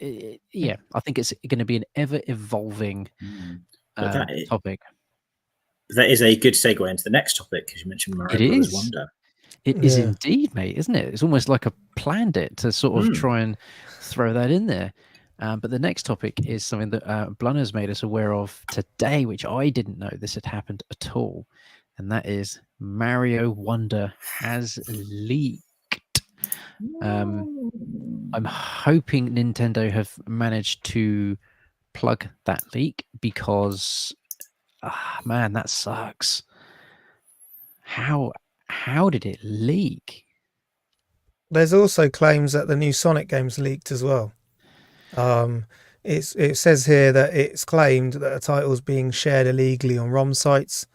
think it's going to be an ever evolving topic. That is a good segue into the next topic, because you mentioned Mario Brothers Wonder. It is indeed, mate, isn't it? It's almost like I planned it to sort of try and throw that in there. But the next topic is something that Blunner's made us aware of today, which I didn't know this had happened at all. And that is Mario Wonder has leaked. I'm hoping Nintendo have managed to plug that leak, because man, that sucks. How did it leak? There's also claims that the new Sonic game's leaked as well. It says here that it's claimed that the title's being shared illegally on ROM sites,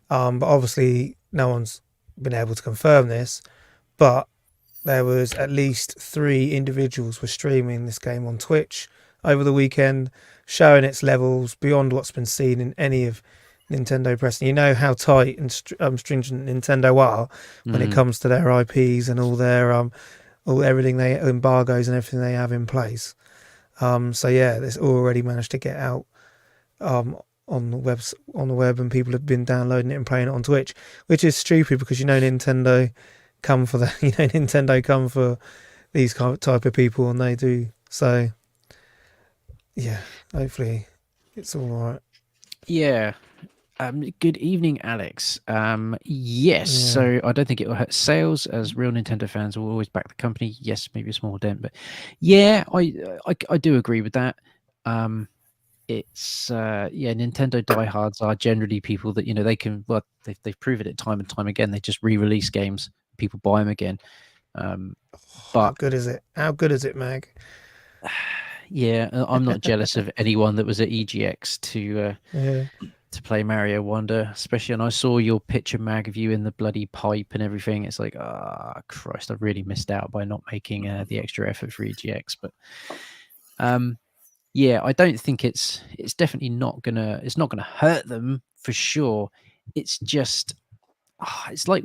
but obviously no one's been able to confirm this. But there was at least 3 individuals were streaming this game on Twitch over the weekend, showing its levels beyond what's been seen in any of Nintendo press. And you know how tight and stringent Nintendo are when it comes to their IPs and all their everything they embargoes and everything they have in place. So yeah, this already managed to get out on the web, and people have been downloading it and playing it on Twitch, which is stupid, because Nintendo come for Nintendo come for these type of people, and they do. So yeah, hopefully it's all right. Yeah. Good evening, Alex. Yes, so I don't think it will hurt sales, as real Nintendo fans will always back the company. Yes, maybe a small dent, but yeah, I do agree with that. It's Nintendo diehards are generally people that they can. Well, they've proven it time and time again. They just re-release games, people buy them again. But how good is it? How good is it, Mag? Yeah, I'm not jealous of anyone that was at EGX to play Mario Wonder, especially. And I saw your picture, Mag, of you in the bloody pipe and everything. It's like, Christ, I've really missed out by not making the extra effort for EGX. But I don't think it's definitely not gonna hurt them for sure. It's just it's like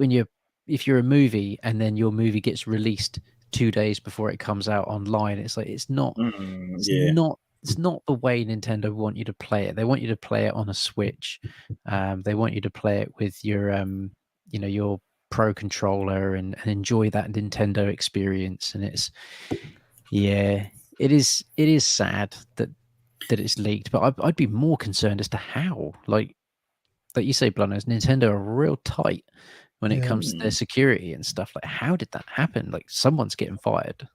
if you're a movie and then your movie gets released 2 days before it comes out online. It's like it's not the way Nintendo want you to play it. They want you to play it on a Switch. They want you to play it with your your Pro controller and enjoy that Nintendo experience. And it is sad that it's leaked, but I'd be more concerned as to how, like you say, Blunners, Nintendo are real tight when it comes to their security and stuff. Like, how did that happen? Like, someone's getting fired.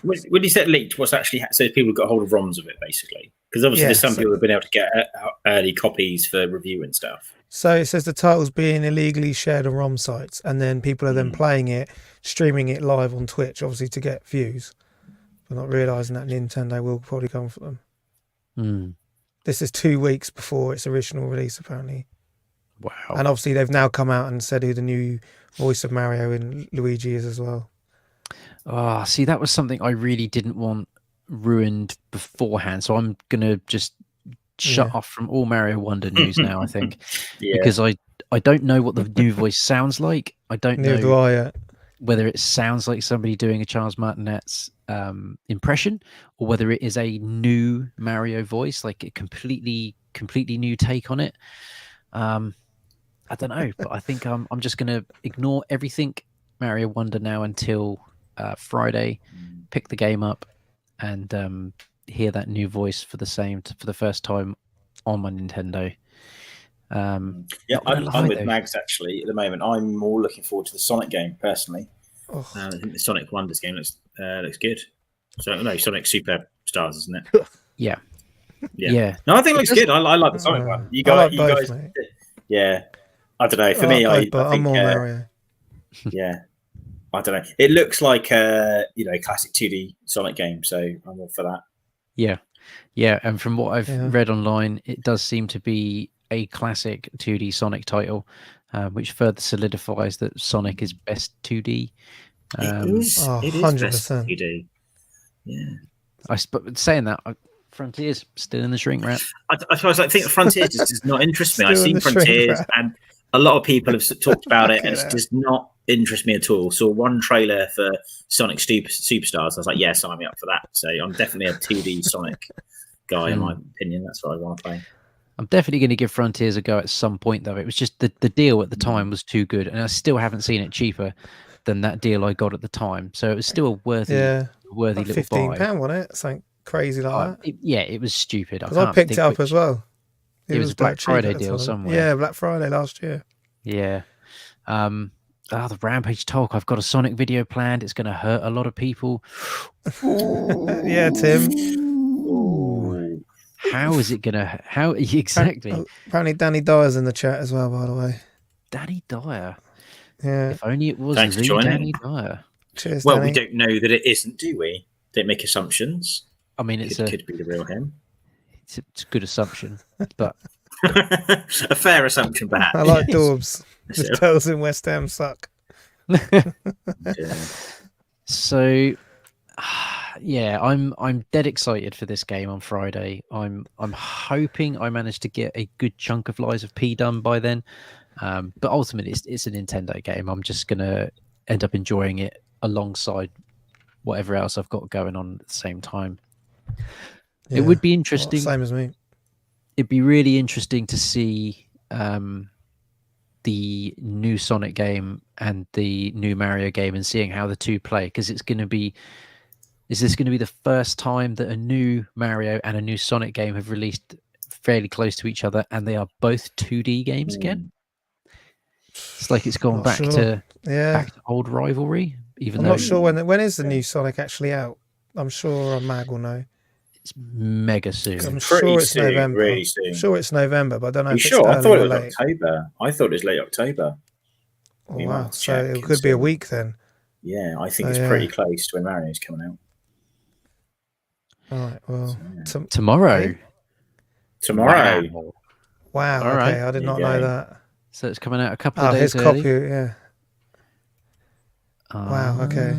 When you said leaked, what's actually so people got hold of ROMs of it, basically? Because obviously there's some people who've been able to get early copies for review and stuff. So it says the title's being illegally shared on ROM sites, and then people are then playing it, streaming it live on Twitch, obviously to get views. for not realising that Nintendo will probably come for them. Mm. This is 2 weeks before its original release, apparently. Wow. And obviously they've now come out and said who the new voice of Mario and Luigi is as well. Oh, see, that was something I really didn't want ruined beforehand. So I'm going to just shut off from all Mario Wonder news now, I think. Because I don't know what the new voice sounds like. I don't know whether it sounds like somebody doing a Charles Martinet's impression, or whether it is a new Mario voice, like a completely new take on it. I don't know, but I think I'm just going to ignore everything Mario Wonder now until Friday, pick the game up, and hear that new voice for the first time on my Nintendo. I'm with Mags actually at the moment. I'm more looking forward to the Sonic game personally. I think the Sonic Wonders game looks good. So no, Sonic Superstars, isn't it? Yeah. No, I think it looks good. I like the Sonic one. You guys, mate. Yeah. I don't know. For me, I think I'm more Mario. Yeah. I don't know. It looks like a classic 2D Sonic game, so I'm all for that. Yeah, and from what I've read online, it does seem to be a classic 2D Sonic title, which further solidifies that Sonic is best 2D. It is 100%. best 2D. Yeah. Saying that, Frontiers still in the shrink wrap. I think Frontiers does not interest me. I've seen Frontiers, and a lot of people have talked about it, and it does not interest me at all. Saw one trailer for Sonic Superstars. I was like, yeah, sign me up for that. So I'm definitely a 2D Sonic guy, in my opinion. That's what I want to play. I'm definitely going to give Frontiers a go at some point, though. It was just the deal at the time was too good, and I still haven't seen it cheaper than that deal I got at the time. So it was still a worthy like little £15, buy. wasn't it? Something crazy like that. It was stupid. Because I picked it up as well. It was a Black Friday deal somewhere. Yeah, Black Friday last year. Yeah. The Rampage talk. I've got a Sonic video planned. It's going to hurt a lot of people. Yeah, Tim. Ooh. How is it going to... How exactly? Apparently Danny Dyer's in the chat as well, by the way. Danny Dyer? Yeah. If only it was Thanks the Danny Dyer. Cheers, well, Danny. we don't know that it isn't, do we? Don't make assumptions. I mean, it could be the real him. It's a good assumption, but... a fair assumption, perhaps. I like Dorbs. The Tales in West Ham suck. So, I'm dead excited for this game on Friday. I'm hoping I manage to get a good chunk of Lies of P done by then. But ultimately, it's a Nintendo game. I'm just gonna end up enjoying it alongside whatever else I've got going on at the same time. It would be interesting. Same as me. It'd be really interesting to see the new Sonic game and the new Mario game and seeing how the two play, because is this going to be the first time that a new Mario and a new Sonic game have released fairly close to each other and they are both 2D games again? It's like it's gone back to old rivalry. I'm not sure when is the new Sonic actually out. I'm sure Mag will know. It's mega soon. I'm sure it's soon, November. Really soon. I'm sure it's November, but I don't know. Sure? I thought it was October. I thought it was late October. Oh, wow. So it could be a week then. Yeah, I think it's pretty close to when Mario's coming out. All right. Well, tomorrow. Tomorrow. Wow. All okay, right. I did not know that. So it's coming out a couple of days his early. copy. Yeah. Wow. Okay.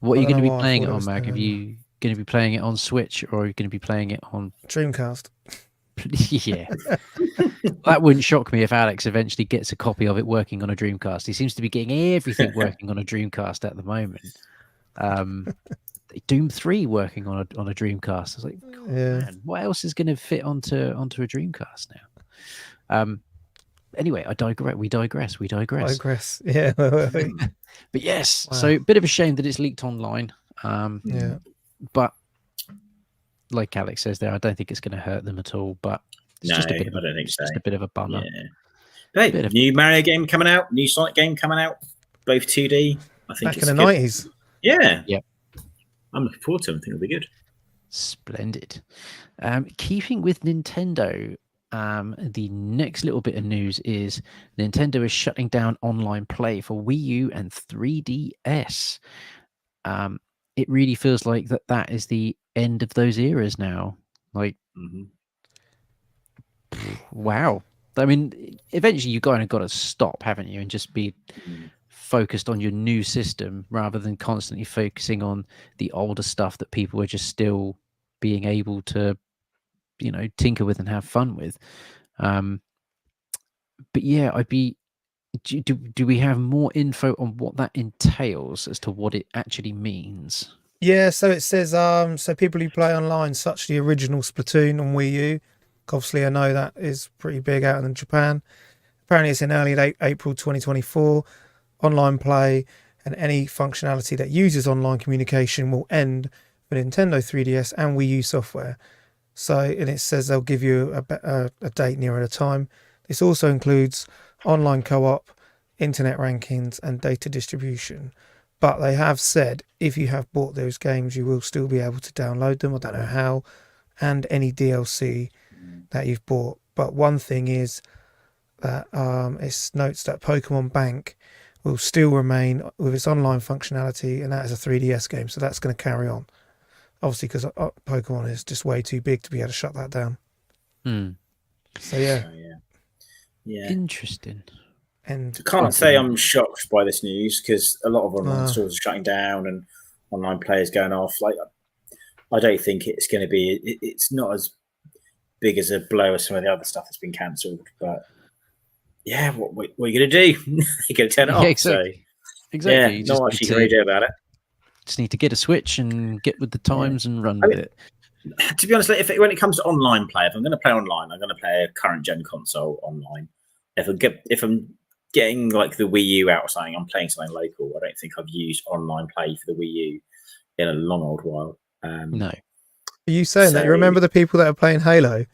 What are you going to be playing it on, Mag? Are you going to be playing it on Switch, or are you going to be playing it on Dreamcast? Yeah. That wouldn't shock me if Alex eventually gets a copy of it working on a Dreamcast. He seems to be getting everything working on a Dreamcast at the moment. Doom 3 working on a Dreamcast. I was like, man, what else is going to fit onto a Dreamcast now? Anyway, we digress. Yeah. But yes, so a bit of a shame that it's leaked online. But like Alex says there, I don't think it's going to hurt them at all. But it's I don't think so. Just a bit of a bummer. Yeah. Hey, new Mario game coming out, new Sonic game coming out, both 2D. I think back in the 90s. Yeah. Yep. I'm looking forward to them. I think it'll be good. Splendid. Keeping with Nintendo, the next little bit of news is Nintendo is shutting down online play for Wii U and 3DS. it really feels like that is the end of those eras now. Like, wow. I mean, eventually you kind of got to stop, haven't you, and just be focused on your new system rather than constantly focusing on the older stuff that people are just still being able to, tinker with and have fun with. But yeah, do we have more info on what that entails as to what it actually means? Yeah, so it says so people who play online, such the original Splatoon on Wii U. Obviously, I know that is pretty big out in Japan. Apparently, it's in early April 2024. Online play and any functionality that uses online communication will end for Nintendo 3DS and Wii U software. So, and it says they'll give you a date nearer the time. This also includes online co-op, internet rankings, and data distribution. But they have said if you have bought those games, you will still be able to download them. I don't know how, and any DLC that you've bought. But one thing is that it notes that Pokemon Bank will still remain with its online functionality, and that is a 3DS game, so that's going to carry on. Obviously, because Pokemon is just way too big to be able to shut that down. So yeah. Interesting. And I can't say I'm shocked by this news because a lot of online stores are shutting down and online players going off. Like, I don't think it's going to be. It's not as big as a blow as some of the other stuff that's been cancelled. But yeah, what are you going to do? You're going to turn it off. Exactly. So, exactly. Yeah, not much you can really do about it. Just need to get a Switch and get with the times and run with it. To be honest, when it comes to online play, if I'm going to play online, I'm going to play a current gen console online. If I'm getting like the Wii U out or something, I'm playing something local. I don't think I've used online play for the Wii U in a long old while. No. Are you saying that? You remember the people that are playing Halo and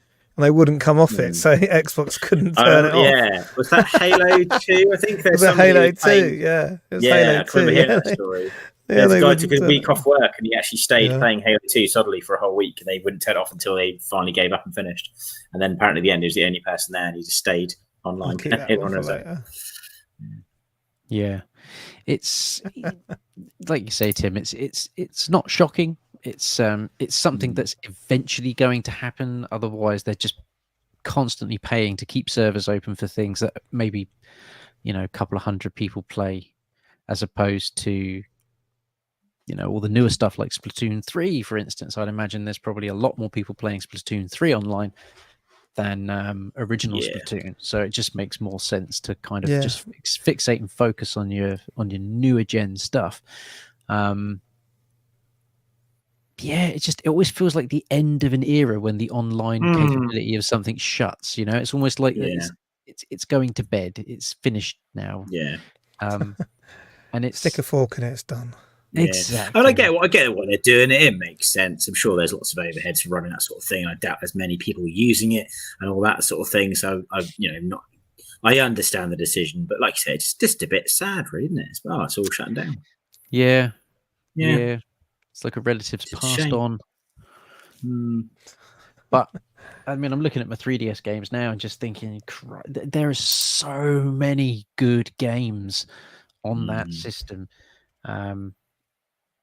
they wouldn't come off it, so Xbox couldn't turn it off? Yeah. Was that Halo 2? I think there's was Halo 2, yeah. It was Halo 2. I remember hearing that story. Yeah, the guy took a week off work and he actually stayed playing Halo 2 solidly for a whole week, and they wouldn't turn it off until they finally gave up and finished. And then apparently at the end he was the only person there and he just stayed online. Yeah, it's like you say, Tim. It's not shocking. It's something that's eventually going to happen. Otherwise, they're just constantly paying to keep servers open for things that maybe a couple of hundred people play, as opposed to all the newer stuff like Splatoon 3, for instance. I'd imagine there's probably a lot more people playing Splatoon 3 online than original Splatoon. So it just makes more sense to kind of just fixate and focus on your newer gen stuff. It always feels like the end of an era when the online capability of something shuts. It's almost like it's going to bed. It's finished now. Yeah. And it's stick a fork in it. It's done. Yeah. Exactly. And I get what they're doing. It makes sense. I'm sure there's lots of overheads for running that sort of thing. I doubt there's many people using it and all that sort of thing. So I understand the decision, but like you said, it's just a bit sad, really, isn't it? It's all shutting down. Yeah. It's like a relative's passed on. But I mean, I'm looking at my 3DS games now and just thinking, there are so many good games on that system.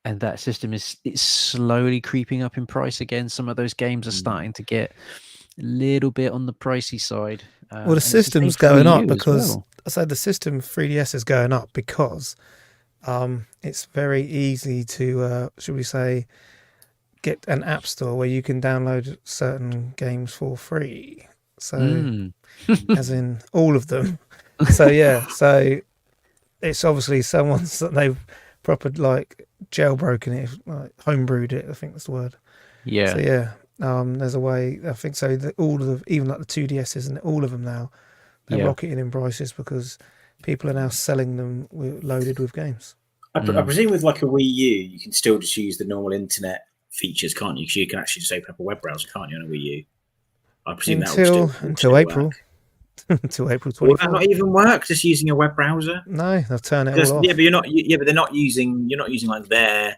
And that system is slowly creeping up in price again. Some of those games are starting to get a little bit on the pricey side. Well, the system's going up because I say the system 3DS is going up because it's very easy to, should we say, get an app store where you can download certain games for free. So, as in all of them. So so it's obviously someone's that they've proper jailbroken it, homebrewed it. I think that's the word. Yeah. So there's a way. I think so. That all of even like the 2DSs and all of them now, they're rocketing in prices because people are now selling them loaded with games. I presume with like a Wii U, you can still just use the normal internet features, can't you? Because you can actually just open up a web browser, can't you, on a Wii U? I presume until April. Until April 24th. Will that not even work? Just using a web browser? No, they'll turn it all off. Yeah, but you're not. Yeah, but they're not using. You're not using like their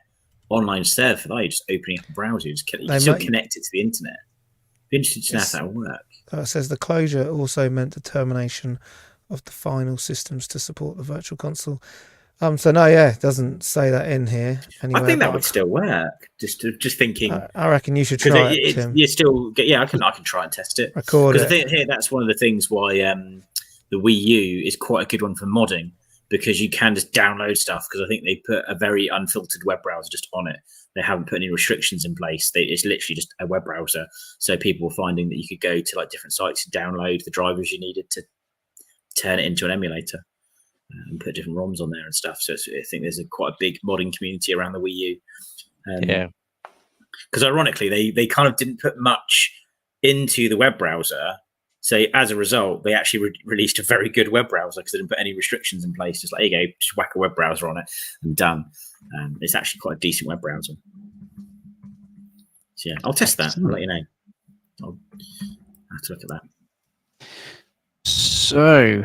online server. They're just opening up a browser. You can still connect it to the internet. Be interested to know if that will work. It says the closure also meant the termination of the final systems to support the virtual console. So no, yeah, it doesn't say that in here anywhere. I think that would still work. Just thinking. I reckon you should Because try it, Tim. you still get, I can try and test it. Record because it. I think here that's one of the things why the Wii U is quite a good one for modding, because you can just download stuff. Because I think they put a very unfiltered web browser just on it. They haven't put any restrictions in place. It's literally just a web browser. So people were finding that you could go to like different sites and download the drivers you needed to turn it into an emulator and put different ROMs on there and stuff. So I think there's quite a big modding community around the Wii U. Yeah. Because ironically, they kind of didn't put much into the web browser. So as a result, they actually released a very good web browser because they didn't put any restrictions in place. Just like, here you go, just whack a web browser on it and done. It's actually quite a decent web browser. So yeah, I'll test that. I'll let you know. I'll have to look at that. So,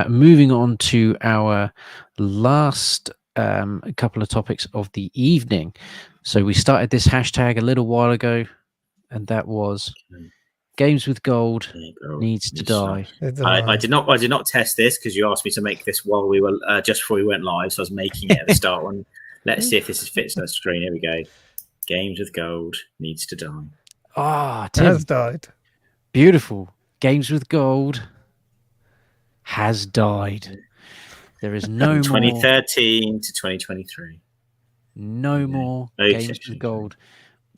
moving on to our last couple of topics of the evening. So we started this hashtag a little while ago, and that was Games with Gold needs to die. I did not test this because you asked me to make this while we were just before we went live, so I was making it at the start one. Let's see if this fits on the screen. Here we go. Games with Gold needs to die. Ah, Tim. Has died. Beautiful. Games with Gold has died. There is no more 2013 to 2023. No more Games with Gold.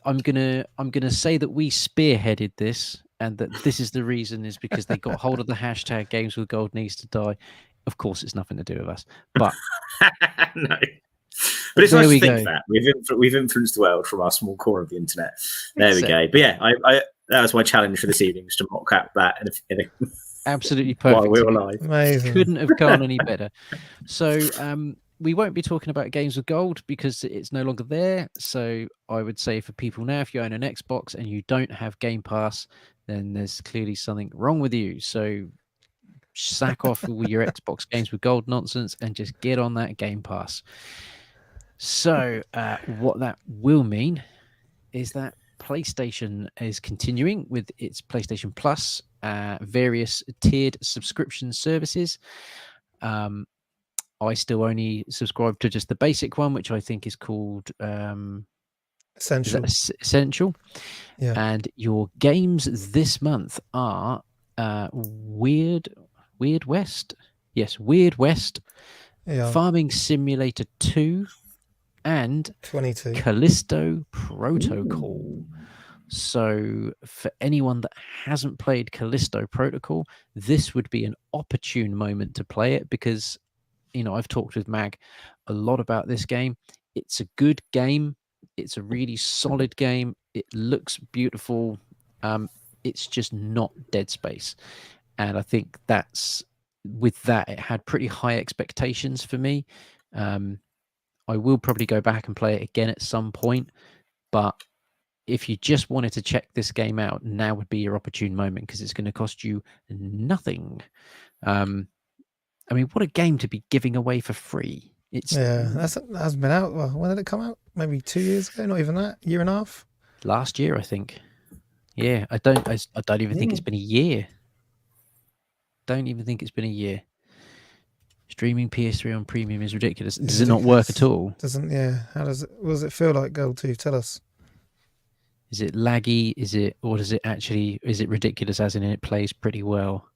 I'm gonna say that we spearheaded this, and that this is the reason is because they got hold of the hashtag Games with Gold needs to die. Of course, it's nothing to do with us, but no. But it's nice to think that we've influenced the world from our small corner of the internet. There we go. But yeah, I that was my challenge for this evening, was to mock up that in a absolutely perfect. While we were live. Amazing. Couldn't have gone any better. So we won't be talking about Games with Gold because it's no longer there. So I would say for people now, if you own an Xbox and you don't have Game Pass, then there's clearly something wrong with you. So sack off with your Xbox Games with Gold nonsense and just get on that Game Pass. So what that will mean is that PlayStation is continuing with its PlayStation Plus, various tiered subscription services. I still only subscribe to just the basic one, which I think is called Essential. Essential. Yeah. And your games this month are Weird West. Yes, Weird West. Yeah. Farming Simulator 2 and 22. Callisto Protocol. So for anyone that hasn't played Callisto Protocol, this would be an opportune moment to play it, because I've talked with Mag a lot about this game. It's a good game. It's a really solid game. It looks beautiful. It's just not Dead Space. And I think with that, it had pretty high expectations for me. I will probably go back and play it again at some point. But if you just wanted to check this game out, now would be your opportune moment, because it's going to cost you nothing. I mean, what a game to be giving away for free. That hasn't been out. Well, when did it come out? Maybe 2 years ago? Not even that. Year and a half? Last year, I think. Yeah, I don't even think it's been a year. Don't even think it's been a year. Streaming PS3 on premium is ridiculous. Does it not work at all? Doesn't. Yeah. What does it feel like, Gold 2? Tell us. Is it laggy? Is it ridiculous as in it plays pretty well?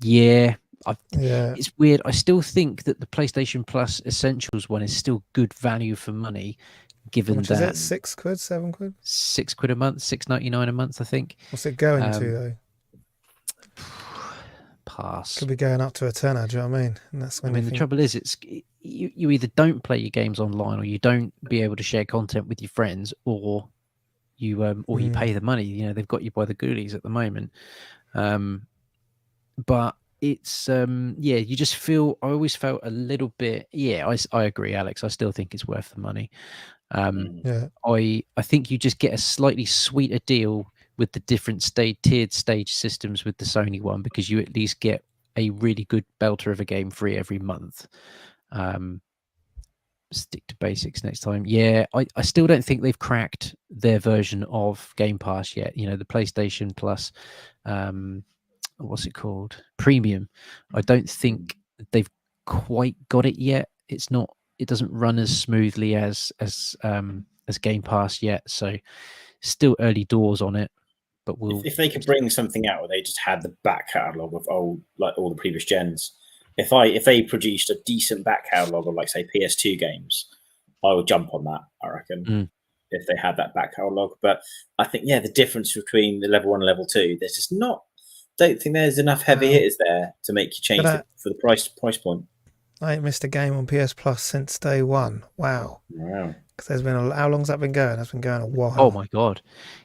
Yeah. It's weird. I still think that the PlayStation Plus Essentials one is still good value for money, given that. Is it £6, £7? £6 a month, $6.99 a month, I think. What's it going to though? Pass. Could be going up to a tenner. Do you know what I mean? And that's when the trouble is, you either don't play your games online, or you don't be able to share content with your friends, or you pay the money. They've got you by the ghoulies at the moment. But it's you just feel. I always felt a little bit. Yeah, I agree, Alex. I still think it's worth the money. I think you just get a slightly sweeter deal with the different tiered stage systems with the Sony one, because you at least get a really good belter of a game free every month. Stick to basics next time. Yeah, I still don't think they've cracked their version of Game Pass yet. The PlayStation Plus what's it called, premium. I don't think they've quite got it yet. It doesn't run as smoothly as Game Pass yet, so still early doors on it. But if they could bring something out where they just had the back catalogue of all the previous gens, if they produced a decent back catalogue of, like, say, PS2 games, I would jump on that, I reckon. If they had that back catalogue. But I think, the difference between the level 1 and level 2, there's just don't think there's enough heavy hitters there to make you change for the price point. I ain't missed a game on PS Plus since day one. Wow. Because there's been how long's that been going? That's been going a while. Oh my god,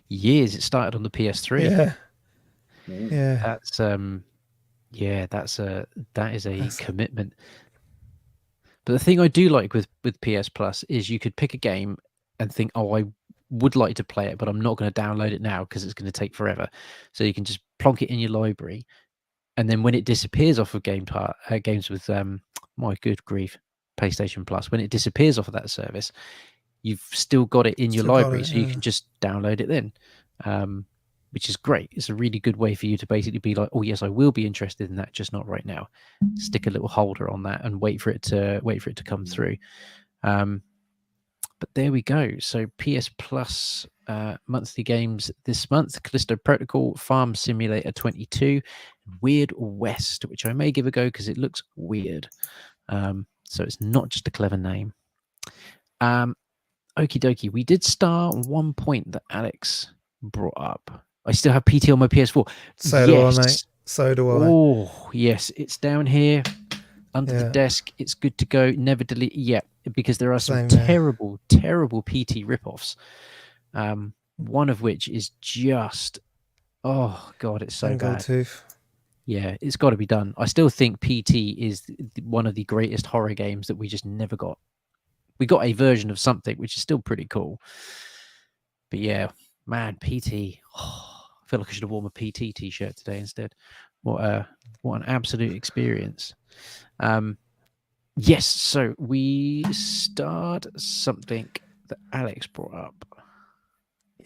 years. It started on the PS3. Yeah. That is a commitment. But the thing I do like with PS Plus is you could pick a game and think, oh, I would like to play it, but I'm not going to download it now because it's going to take forever. So you can just plonk it in your library, and then when it disappears off of games with my good grief, PlayStation Plus, when it disappears off of that service, you've still got it in your library, so you can just download it then, which is great. It's a really good way for you to basically be like, oh yes, I will be interested in that, just not right now. Stick a little holder on that and wait for it to come through. But there we go. So PS Plus monthly games this month: Callisto Protocol, Farm Simulator 22, Weird West, which I may give a go because it looks weird. So it's not just a clever name. Okie dokie. We did star one point that Alex brought up. I still have PT on my PS4. So do I, mate. So do I. Oh, yes. It's down here under the desk. It's good to go. Never delete. Yeah, because there are some terrible PT ripoffs. One of which is just, oh God, it's so bad. Tooth. Yeah, it's got to be done. I still think PT is one of the greatest horror games that we just never got. We got a version of something which is still pretty cool. But yeah, man, PT. Oh, I feel like I should have worn my PT t-shirt today instead. What an absolute experience. Yes, so we start something that Alex brought up.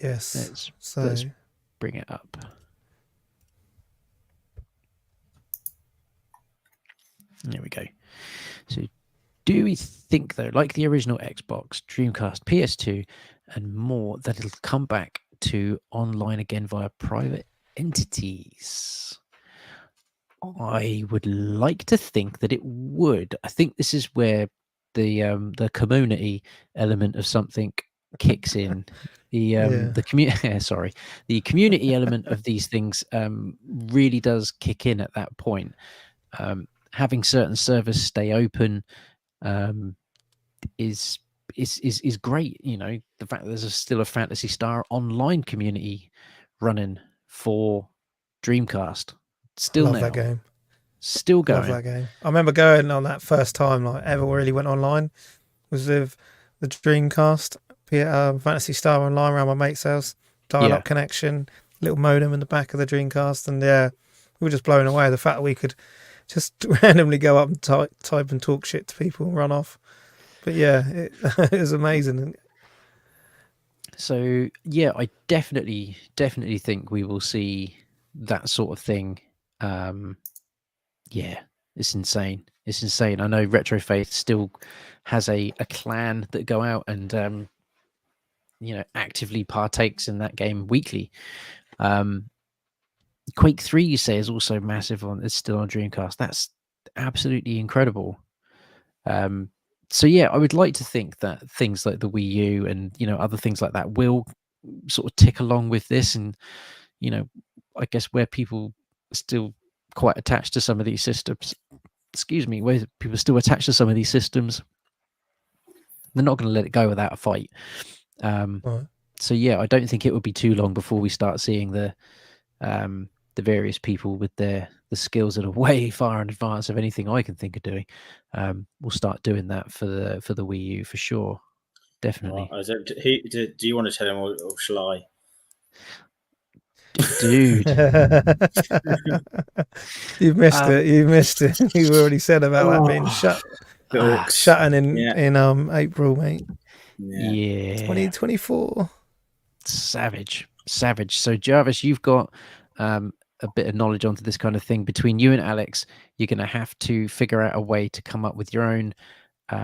Yes. Let's bring it up. There we go. So do we think, though, like the original Xbox, Dreamcast, PS2, and more, that it'll come back to online again via private entities? I would like to think that it would. I think this is where the community element of something kicks in. The community element of these things really does kick in at that point. Having certain servers stay open is great. You know, the fact that there's still a Phantasy Star online community running for Dreamcast. Still love that game. Still going. Love that game. I remember going on that first time like ever really went online was with the Dreamcast, Phantasy Star Online around my mate's house, dial-up connection, little modem in the back of the Dreamcast, and we were just blown away the fact that we could just randomly go up and type and talk shit to people and run off. But it was amazing. So yeah, I definitely think we will see that sort of thing. It's insane. It's insane. I know Retrofaith still has a clan that go out and actively partakes in that game weekly. Quake 3, you say, is also massive it's still on Dreamcast. That's absolutely incredible. So yeah, I would like to think that things like the Wii U and other things like that will sort of tick along with this, and I guess where people are still quite attached to some of these systems, where people are still attached to some of these systems, they're not going to let it go without a fight. Right. So yeah, I don't think it would be too long before we start seeing the various people with the skills that are way far in advance of anything I can think of doing. We'll start doing that for the Wii U for sure. Definitely. Do you want to tell him or shall I? Dude. You've missed it. You've already said about that being shutting in April, mate. Yeah. 2024. Savage. So Jarvis, you've got a bit of knowledge onto this kind of thing, between you and Alex, you're going to have to figure out a way to come up with your own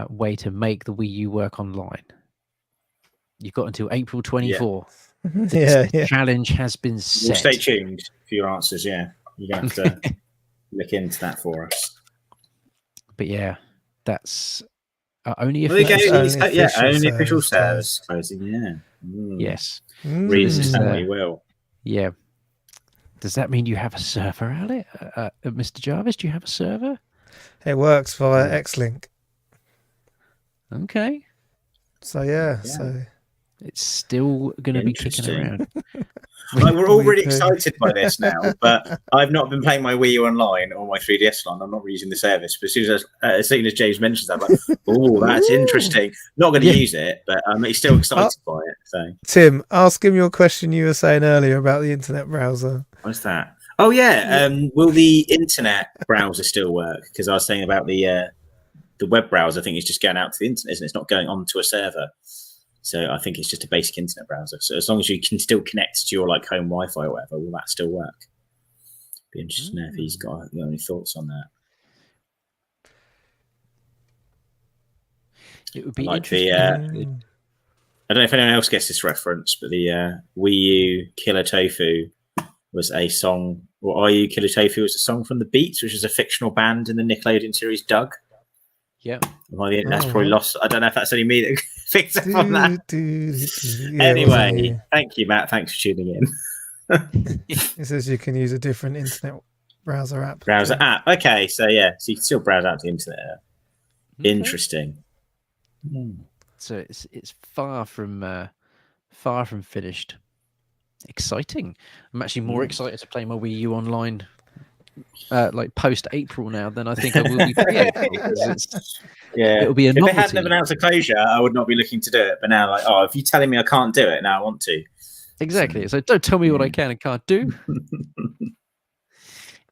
way to make the Wii U work online. You've got until April 24. The challenge has been set. We'll stay tuned for your answers. Yeah, you're going to have to look into that for us. But yeah, that's only if only official service. Yeah. Yes. Reasons that we will. Yeah. Does that mean you have a server, Alex? Mr. Jarvis, do you have a server? It works via X-Link. Okay. So so it's still going to be kicking around. Like, we're all really excited by this now, but I've not been playing my Wii U online or my 3DS online. I'm not using the service. But as soon as James mentions that, I'm like, oh, that's interesting. Not going to use it, but I'm still excited by it. So, Tim, ask him your question you were saying earlier about the internet browser. What's that? Oh yeah, will the internet browser still work? Because I was saying about the web browser. I think it's just going out to the internet, isn't it? It's not going onto a server. So I think it's just a basic internet browser. So as long as you can still connect to your like home Wi-Fi or whatever, will that still work? Be interested to know if he's got any thoughts on that. It would be like interesting. I don't know if anyone else gets this reference, but the Wii U Killer Tofu was a song, or Are You Killer Tofu was a song from the Beats, which is a fictional band in the Nickelodeon series Doug. Yeah. That's probably lost. I don't know if that's only me that picked up on that. Anyway, thank you, Matt. Thanks for tuning in. It says you can use a different internet browser app. Okay, so you can still browse out the internet. Okay. Interesting. So it's far from finished. Exciting. I'm actually more excited to play my Wii U online like post April now than I think I will be pre-April. It'll be a novelty. If they hadn't announced a closure, I would not be looking to do it. But now, like, if you're telling me I can't do it, now I want to. Exactly. So don't tell me what I can and can't do.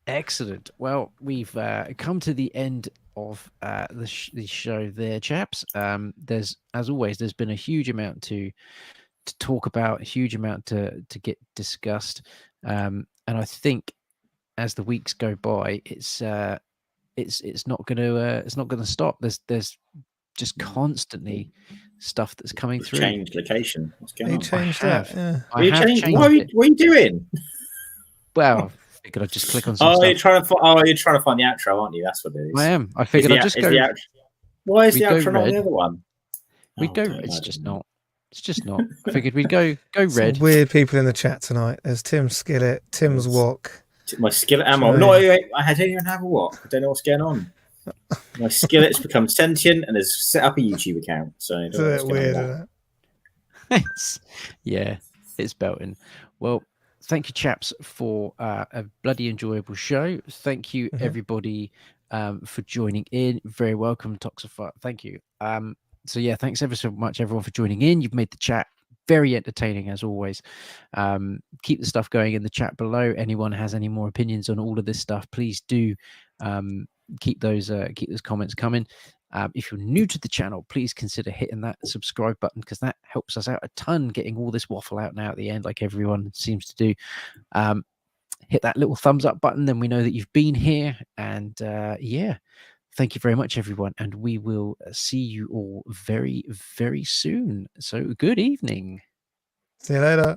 Excellent. Well, we've come to the end of the show there, chaps. There's, as always, there's been a huge amount to talk about, a huge amount to get discussed, and I think as the weeks go by, it's not going to stop. There's just constantly stuff that's coming through. Changed location. What's going on? Changed that. Yeah. What are you doing? Well, I figured I'd just click on some stuff. You're trying to find the outro, aren't you? That's what it is. I am. I figured I'd just go. Why is the outro not the other one? It's just not. It's just not. I figured we'd go red. Some weird people in the chat tonight. There's Tim Skillet, Tim's Wok. My skillet ammo. No, I don't even have a wok. I don't know what's going on. My skillet's become sentient and has set up a YouTube account. So it's a bit weird, isn't it? It's belting. Well, thank you, chaps, for a bloody enjoyable show. Thank you, everybody, for joining in. Very welcome, Toxify. Thank you. Thanks ever so much, everyone, for joining in. You've made the chat very entertaining as always. Keep the stuff going in the chat below. Anyone has any more opinions on all of this stuff, please do keep those comments coming. If you're new to the channel, please consider hitting that subscribe button, because that helps us out a ton, getting all this waffle out now at the end like everyone seems to do. Hit that little thumbs up button, then we know that you've been here. And thank you very much, everyone, and we will see you all very, very soon. So good evening. See you later.